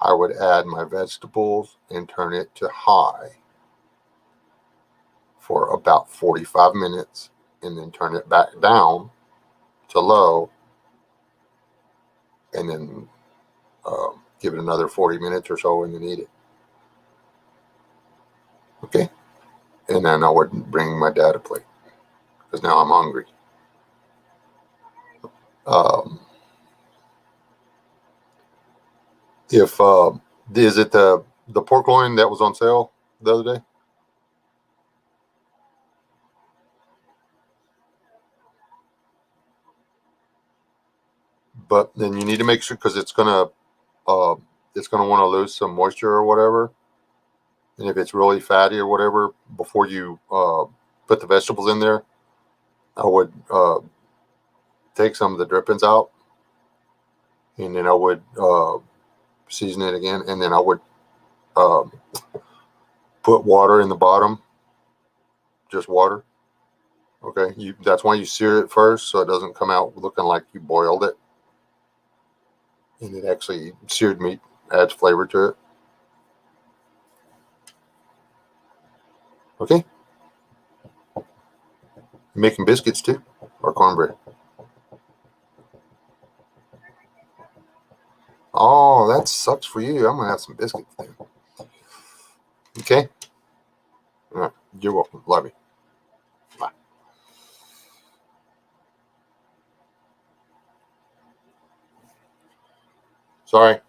I would add my vegetables and turn it to high for about 45 minutes, and then turn it back down to low, and then give it another 40 minutes or so, and then eat it. Okay. And then I would bring my dad a plate because now I'm hungry. If is it the pork loin that was on sale the other day? But then you need to make sure, because it's gonna want to lose some moisture or whatever. And if it's really fatty or whatever, before you put the vegetables in there, I would take some of the drippings out, and then I would season it again, and then I would put water in the bottom, just water. Okay, that's why you sear it first, so it doesn't come out looking like you boiled it. And it actually, seared meat adds flavor to it. Okay. You're making biscuits too, or cornbread. Oh, that sucks for you. I'm gonna have some biscuits then. Okay. All right. You're welcome. Love you. Bye. Sorry.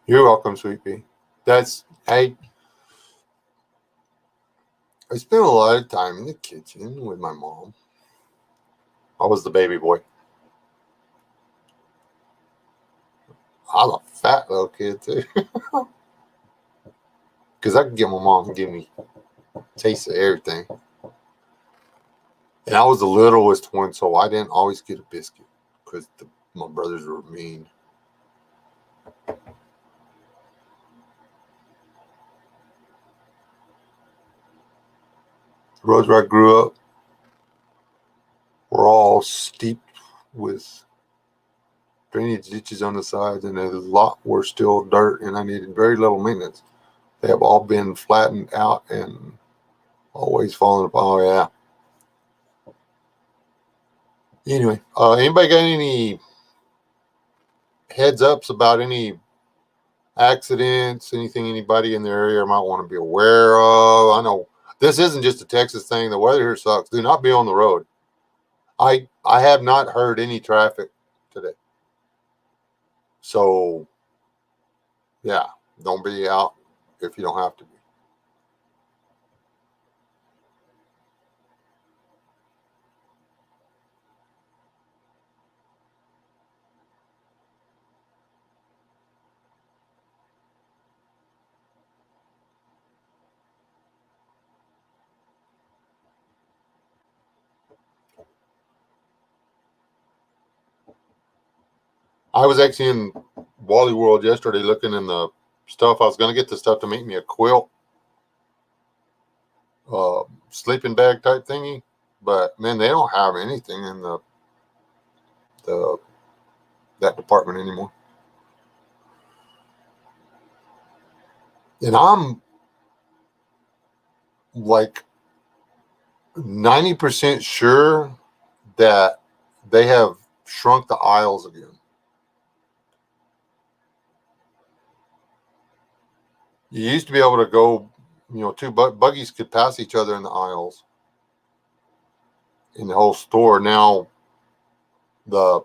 You're welcome, sweet pea. I spent a lot of time in the kitchen with my mom. I was the baby boy. I was a fat little kid too. Because I could get my mom to give me a taste of everything. And I was the littlest one, so I didn't always get a biscuit because my brothers were mean. The roads where I grew up were all steeped with drainage ditches on the sides, and a lot were still dirt, and I needed very little maintenance. They have all been flattened out and always falling apart. Oh, yeah. Anyway, anybody got any heads ups about any accidents, anything anybody in the area might want to be aware of? I know this isn't just a Texas thing. The weather here sucks. Do not be on the road. I have not heard any traffic today. So, yeah, don't be out if you don't have to be. I was actually in Wally World yesterday looking in the stuff. I was going to get the stuff to make me a quilt, sleeping bag type thingy, but man, they don't have anything in the that department anymore. And I'm like 90% sure that they have shrunk the aisles again. You used to be able to go, two buggies could pass each other in the aisles in the whole store. Now, the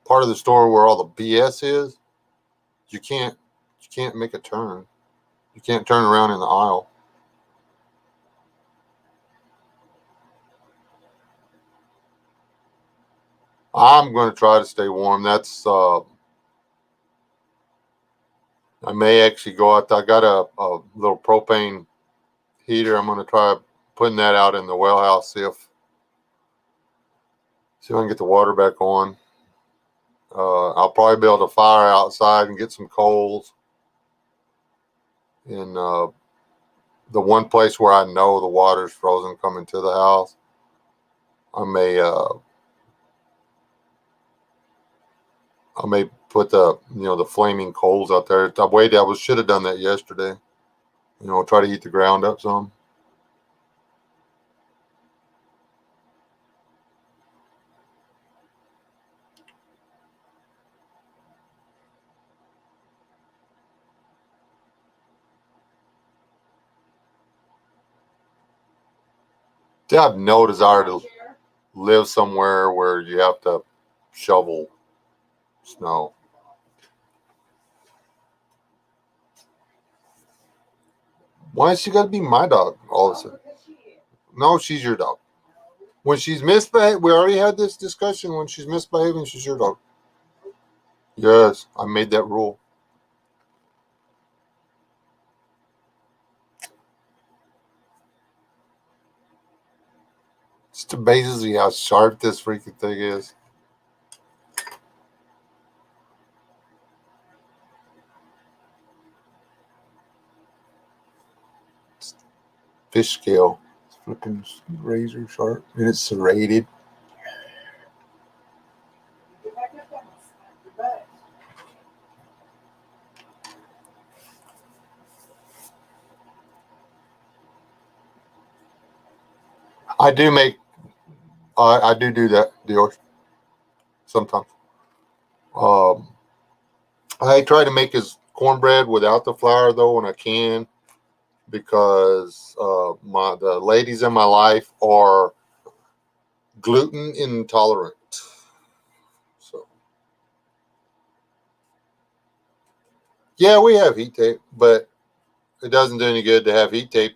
part of the store where all the BS is, you can't make a turn. You can't turn around in the aisle. I'm going to try to stay warm. That's I may actually go out. I got a little propane heater. I'm going to try putting that out in the well house. See if I can get the water back on. I'll probably be able to fire outside and get some coals. In the one place where I know the water's frozen coming to the house, I may put the flaming coals out there. I should have done that yesterday. Try to heat the ground up some. See, I have no desire to live somewhere where you have to shovel snow. Why is she got to be my dog all of a sudden? No, she's your dog. When she's misbehaving, we already had this discussion. When she's misbehaving, she's your dog. Yes, I made that rule. Just amazes me how sharp this freaking thing is. Fish scale. It's flipping razor sharp. And it's serrated. I do make. I do that, Dior. Sometimes. I try to make his cornbread without the flour though when I can, because the ladies in my life are gluten intolerant. So yeah, we have heat tape, but it doesn't do any good to have heat tape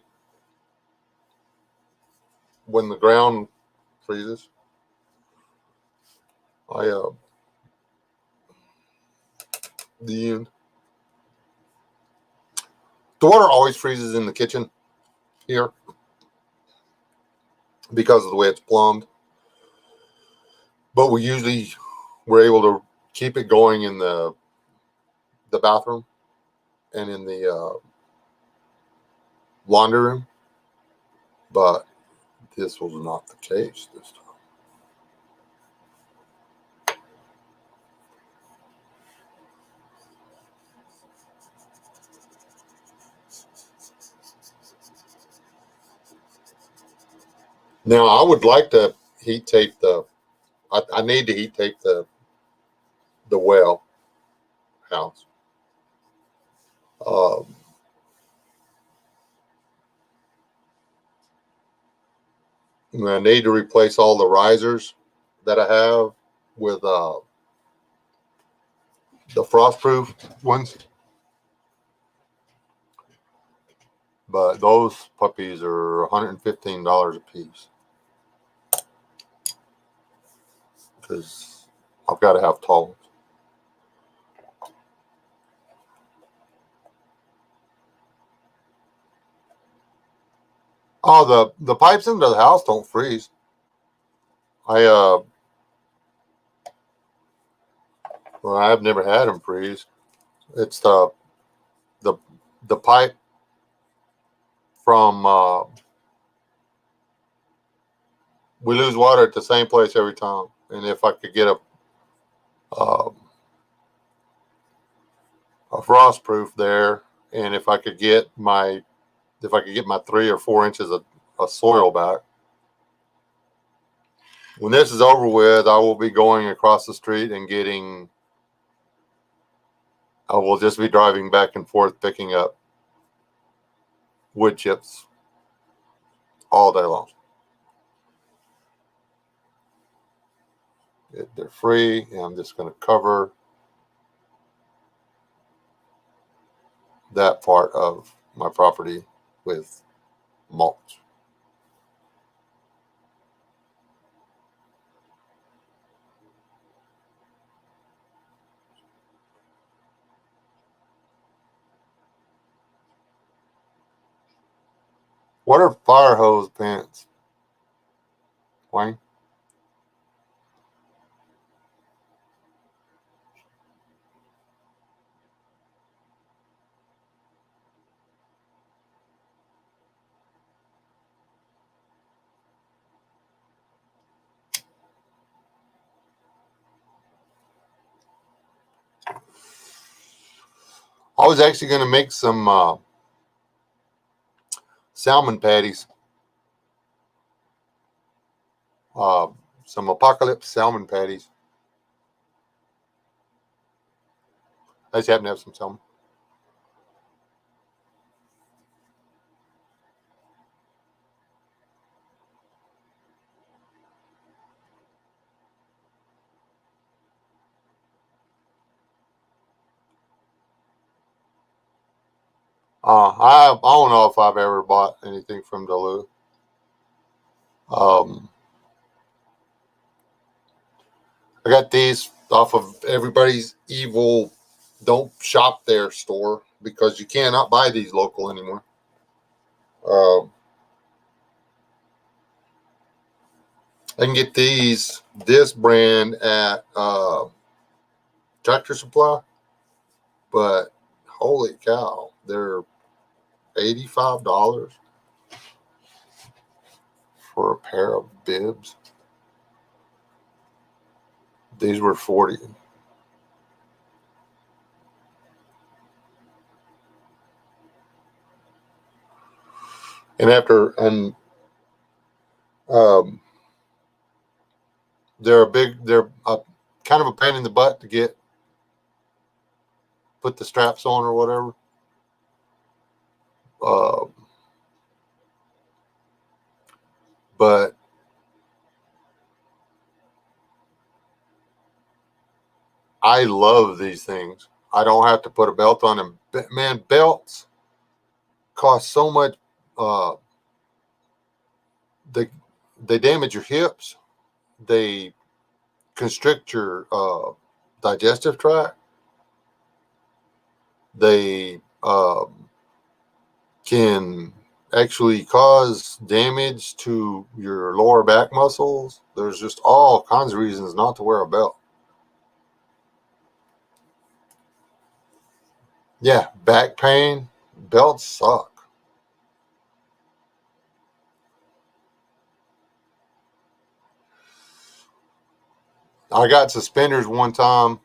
when the ground freezes. The end. The water always freezes in the kitchen here because of the way it's plumbed. But we're able to keep it going in the bathroom and in the laundry room. But this was not the case this time. Now I would like to heat tape I need to heat tape the well house. I need to replace all the risers that I have with the frostproof ones. But those puppies are $115 a piece. Because I've got to have tall ones. Oh, the pipes into the house don't freeze. I've never had them freeze. It's the pipe from we lose water at the same place every time. And if I could get a frost proof there, and if I could get my 3 or 4 inches of soil back, When this is over with, I will be going across the street and getting. I will just be driving back and forth picking up wood chips all day long. They're free, and I'm just going to cover that part of my property with mulch. What are fire hose pants, Wayne? I was actually going to make some salmon patties, some apocalypse salmon patties. I just happen to have some salmon. I don't know if I've ever bought anything from Duluth. I got these off of everybody's evil "don't shop there" store because you cannot buy these local anymore. I can get this brand at Tractor Supply, but holy cow, they're $85 for a pair of bibs. These were 40. And um, they're kind of a pain in the butt to put the straps on or whatever. But I love these things. I don't have to put a belt on them. Man, belts cost so much. Uh, they they damage your hips. They constrict your digestive tract. They can actually cause damage to your lower back muscles. There's just all kinds of reasons not to wear a belt. Yeah, back pain, belts suck. I got suspenders one time.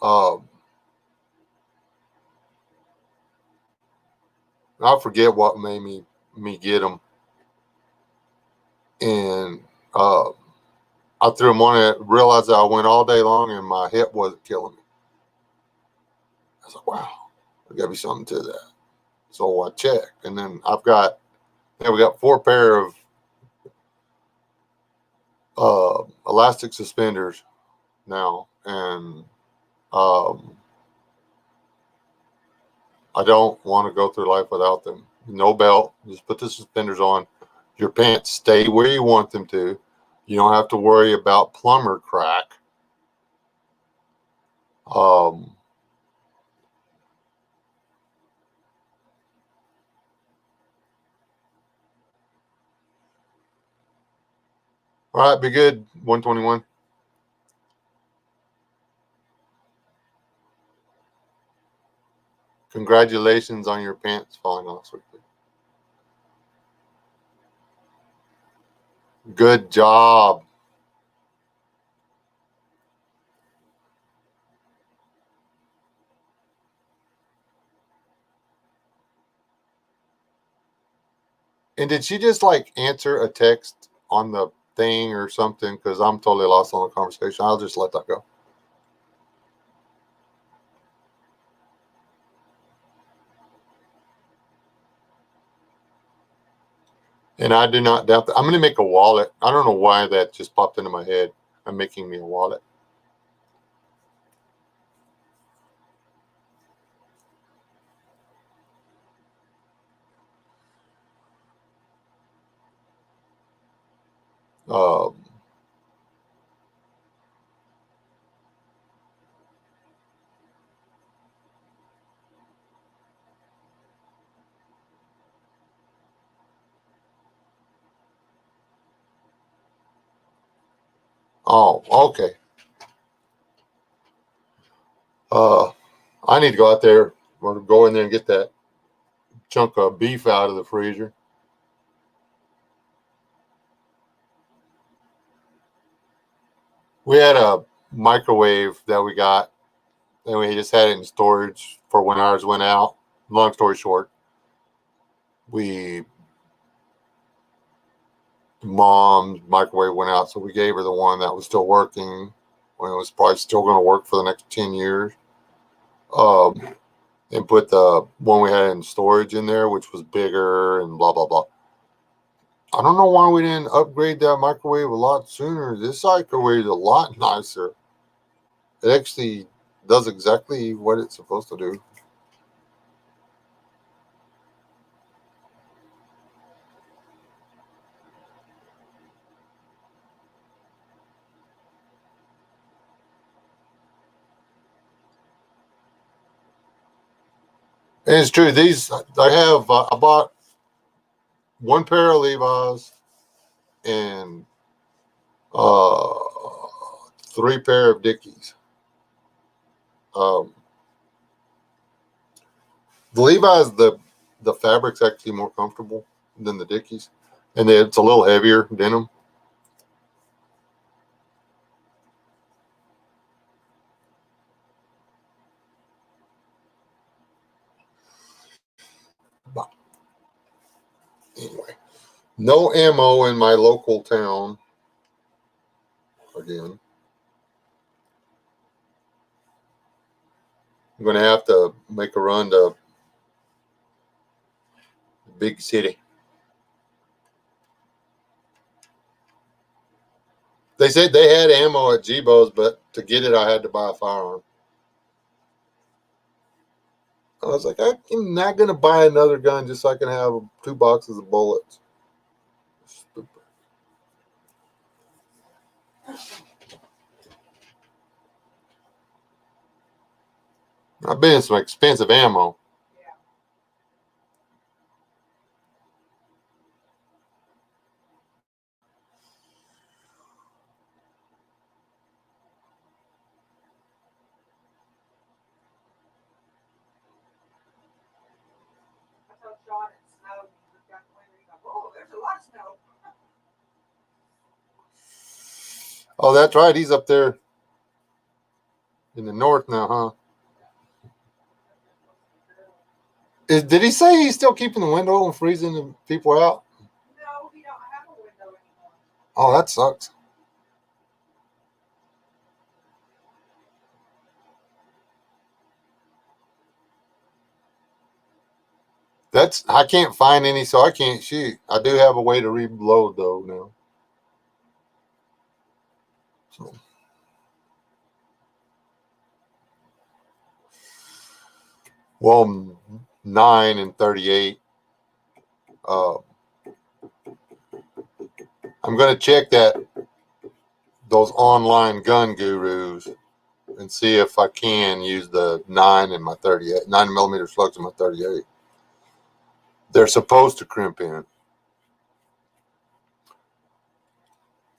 Uh, I forget what made me get them, and I threw them on it. Realized that I went all day long, and my hip wasn't killing me. I was like, "Wow, there got to be something to that." So I checked, and then we got 4 pair of elastic suspenders now, and um, I don't want to go through life without them. No belt, just put the suspenders on. Your pants stay where you want them to. You don't have to worry about plumber crack. Um, all right, be good. 121. Congratulations on your pants falling off, sweetie. Good job. And did she just like answer a text on the thing or something, because I'm totally lost on the conversation. I'll just let that go. And I do not doubt that. I'm going to make a wallet. I don't know why that just popped into my head. I'm making me a wallet. Um, oh, okay. I need to go out there or go in there and get that chunk of beef out of the freezer. We had a microwave that we got, and we just had it in storage for when ours went out. Long story short, mom's microwave went out, so we gave her the one that was still working when it was probably still going to work for the next 10 years. And put the one we had in storage in there, which was bigger and blah, blah, blah. I don't know why we didn't upgrade that microwave a lot sooner. This microwave is a lot nicer. It actually does exactly what it's supposed to do. And it's true. I bought one pair of Levi's and uh, 3 pair of Dickies. The Levi's, the fabric's actually more comfortable than the Dickies, and it's a little heavier denim. But anyway, no ammo in my local town again. I'm going to have to make a run to the big city. They said they had ammo at Jibo's, but to get it, I had to buy a firearm. I was like, I'm not going to buy another gun just so I can have 2 boxes of bullets. Stupid. I've been in some expensive ammo. Yeah. I told Sean it snowed. He looked out the window. He goes, "Oh, there's a lot of snow." Oh, that's right. He's up there in the north now, huh? Did he say he's still keeping the window and freezing the people out? No, he don't have a window anymore. Oh, that sucks. I can't find any, so I can't shoot. I do have a way to reload though now. So, well, 9 and 38. I'm going to check those online gun gurus and see if I can use the 9 in my 38, 9mm slugs in my 38. They're supposed to crimp in.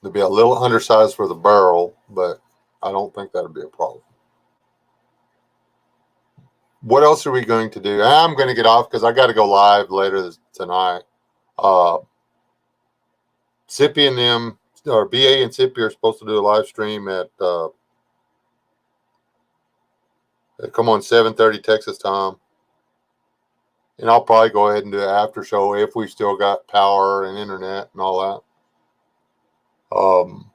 They'll be a little undersized for the barrel, but I don't think that'll be a problem. What else are we going to do? I'm going to get off because I got to go live later tonight. Sippy and them, or BA and Sippy are supposed to do a live stream at come on 7:30 Texas time. And I'll probably go ahead and do an after show if we still got power and internet and all that. Um,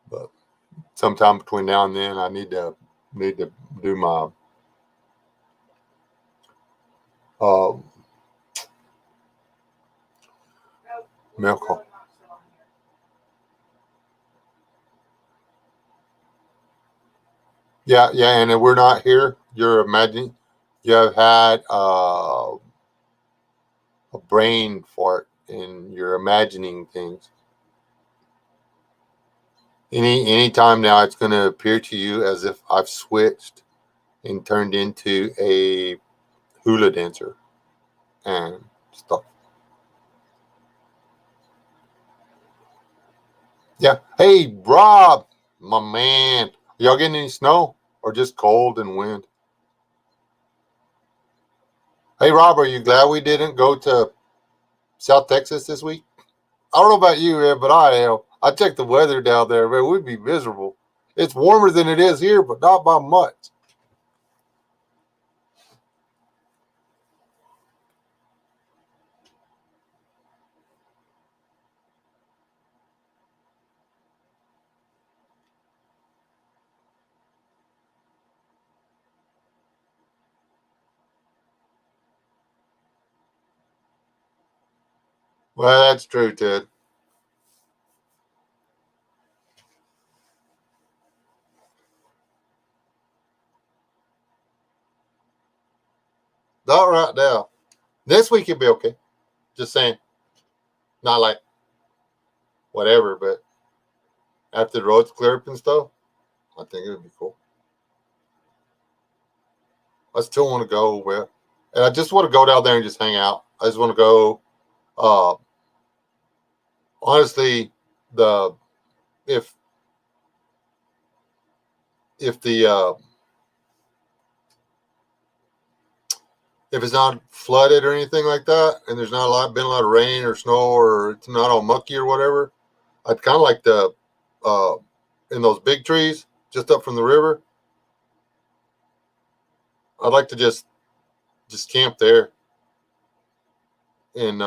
but sometime between now and then, I need to do my um, milk. Really not still on here. Yeah, yeah, and if we're not here, you're imagining you have had a brain fart and you're imagining things. Anytime now, it's going to appear to you as if I've switched and turned into a hula dancer and stuff. Yeah. Hey, Rob, my man, y'all getting any snow or just cold and wind? Hey, Rob, are you glad we didn't go to South Texas this week? I don't know about you, man, but I am. I checked the weather down there, man. We'd be miserable. It's warmer than it is here, but not by much. Well, that's true, Ted. Not right now. This week it'll be okay. Just saying. Not like whatever, but after the roads clear up and stuff, I think it would be cool. I still want to go with, and I just want to go down there and just hang out. I just want to go. Uh, honestly, the if if the if it's not flooded or anything like that, and there's not been a lot of rain or snow, or it's not all mucky or whatever, I'd kind of like to uh, in those big trees just up from the river. I'd like to just camp there and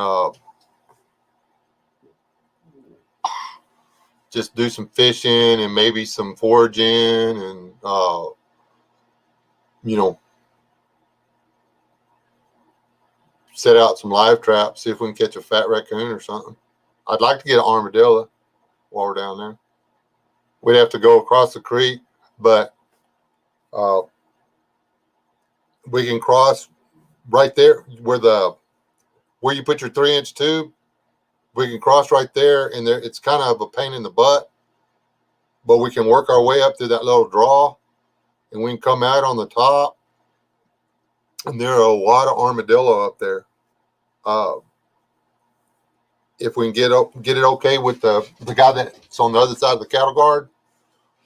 just do some fishing and maybe some foraging and you know, set out some live traps, see if we can catch a fat raccoon or something. I'd like to get an armadillo while we're down there. We'd have to go across the creek, but uh, we can cross right there where you put your 3-inch tube. We can cross right there, and there it's kind of a pain in the butt, but we can work our way up through that little draw, and we can come out on the top. And there are a lot of armadillo up there. Uh, if we can get it okay with the guy that's on the other side of the cattle guard,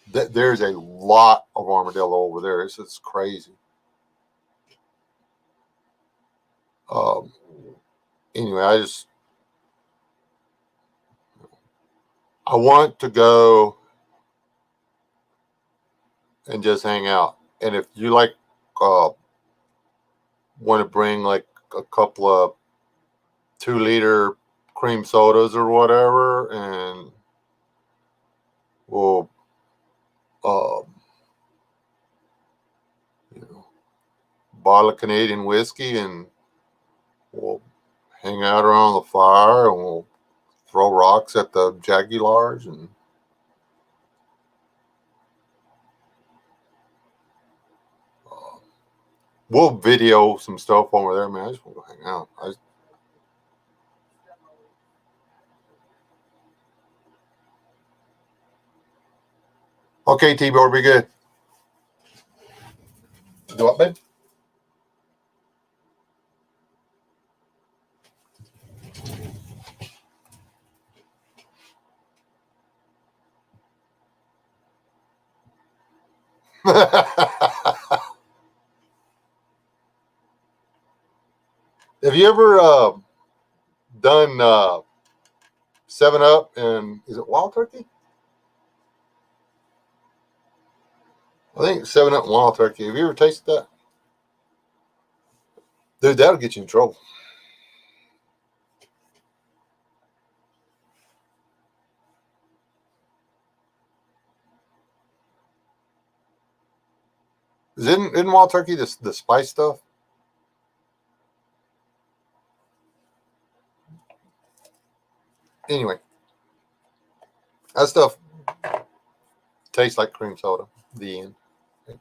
there's a lot of armadillo over there. It's crazy. Um, anyway, I want to go and just hang out. And if you like, want to bring like a couple of 2-liter cream sodas or whatever, and we'll, you know, bottle of Canadian whiskey, and we'll hang out around the fire, and we'll throw rocks at the jaguars, and uh, we'll video some stuff over there, man. I just want to hang out. Okay, T-Bar, be good. Do what, babe? Have you ever done 7-Up and is it Wild Turkey? I think 7-Up and Wild Turkey. Have you ever tasted that? Dude, that'll get you in trouble. Isn't wild turkey the spice stuff? Anyway, that stuff tastes like cream soda. The end.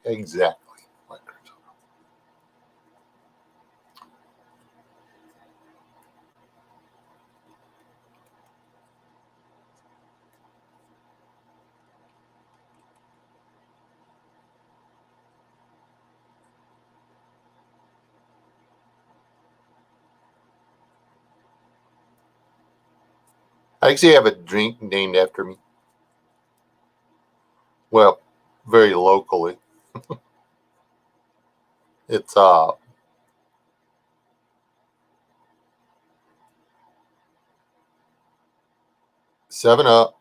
Exactly like cream soda. I actually have a drink named after me. Well, very locally. It's 7-Up,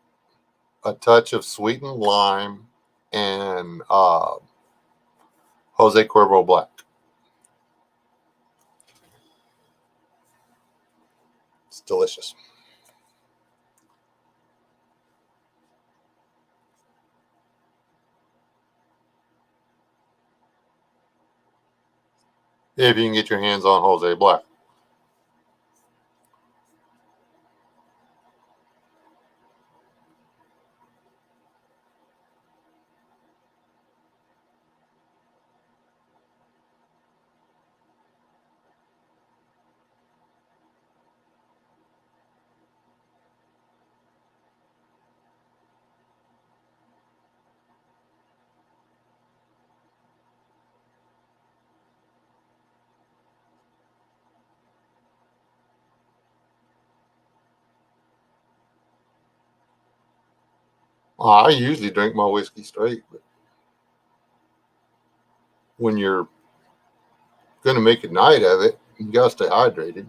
a touch of sweetened lime, and Jose Cuervo Black. It's delicious. If you can get your hands on Jose Black. I usually drink my whiskey straight, but when you're going to make a night of it, you got to stay hydrated.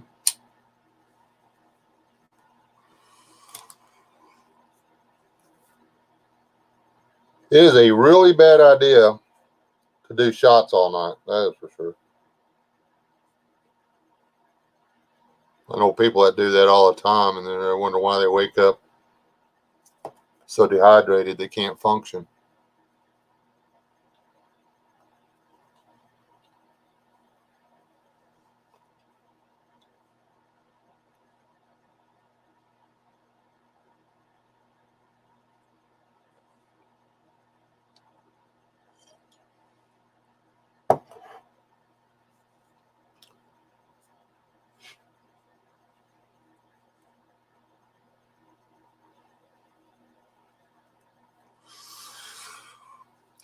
It is a really bad idea to do shots all night. That is for sure. I know people that do that all the time, and then I wonder why they wake up so dehydrated they can't function.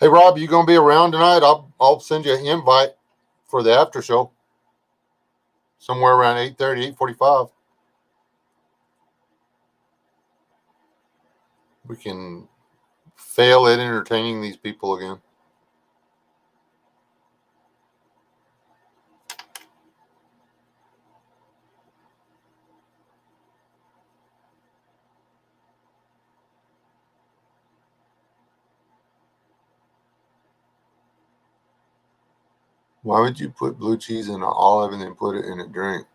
Hey Rob, you gonna be around tonight? I'll send you an invite for the after show. Somewhere around 8:30, 8:45. We can fail at entertaining these people again. Why would you put blue cheese in an olive and then put it in a drink?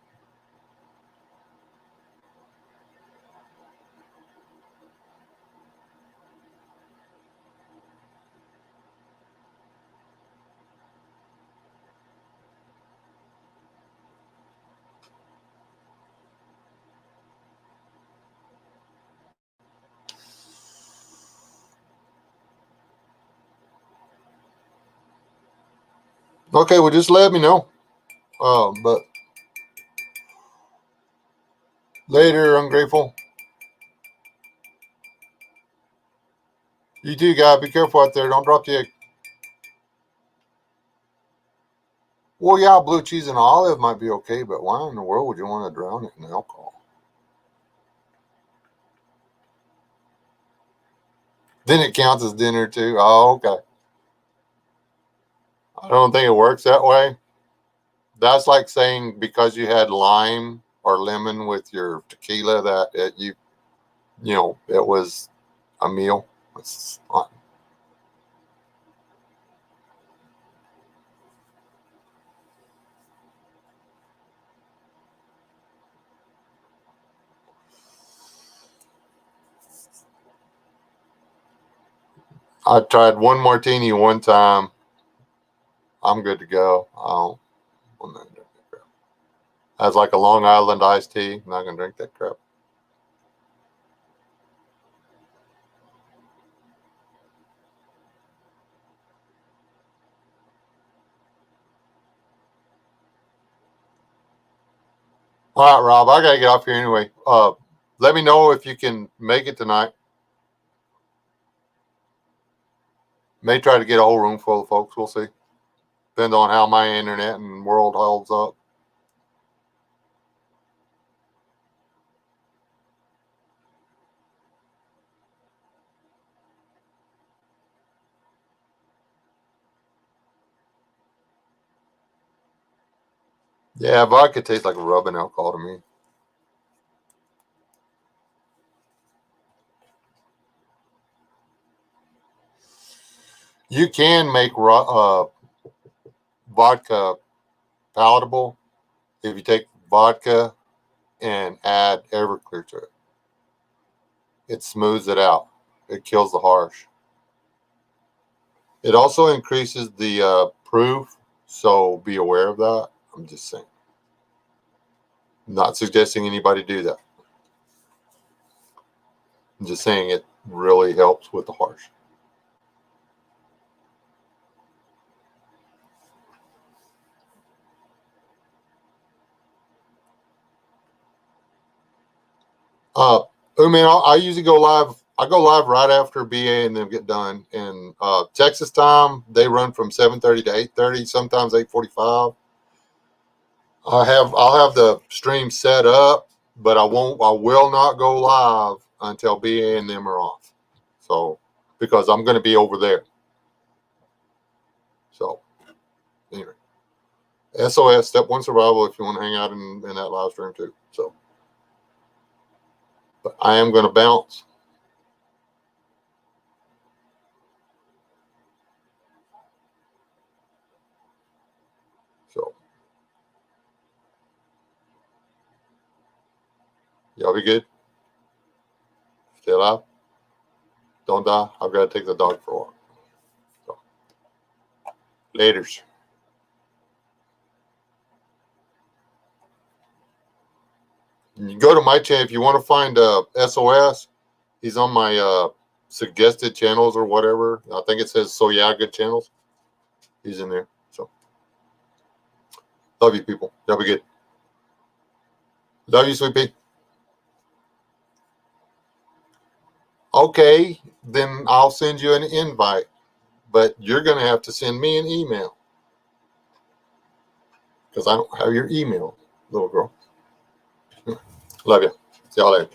Okay, well, just let me know. But later, ungrateful. You too, guy. Be careful out there. Don't drop the egg. Well, yeah, blue cheese and olive might be okay, but why in the world would you want to drown it in alcohol? Then it counts as dinner too. Oh, okay. I don't think it works that way. That's like saying because you had lime or lemon with your tequila that it was a meal. It's not. I tried one martini one time. I'm good to go. I'm not gonna drink that crap. That's like a Long Island iced tea. I'm not gonna drink that crap. All right, Rob, I gotta get off here anyway. Let me know if you can make it tonight. May try to get a whole room full of folks. We'll see. Depends on how my internet and world holds up. Yeah, vodka tastes like rubbing alcohol to me. You can make vodka palatable if you take vodka and add Everclear to it. It smooths it out. It kills the harsh. It also increases the proof, so be aware of that. I'm just saying. Not suggesting anybody do that. I'm just saying it really helps with the harsh. Man, I usually go live. I go live right after BA and then get done. And Texas time, they run from 7:30 to 8:30, sometimes 8:45. I'll have the stream set up, but I will not go live until BA and them are off. So, because I'm going to be over there. So, anyway, SOS, Step 1 Survival, if you want to hang out in that live stream too. So, but I am going to bounce. So, y'all be good. Stay alive. Don't die. I've got to take the dog for a walk. So, laters. You go to my channel if you want to find SOS. He's on my suggested channels or whatever. I think it says So Yeah Good Channels. He's in there. So love you people. Y'all be good. Love you, sweet pea. Okay, then I'll send you an invite, but you're gonna have to send me an email because I don't have your email, little girl. Love you. See y'all later.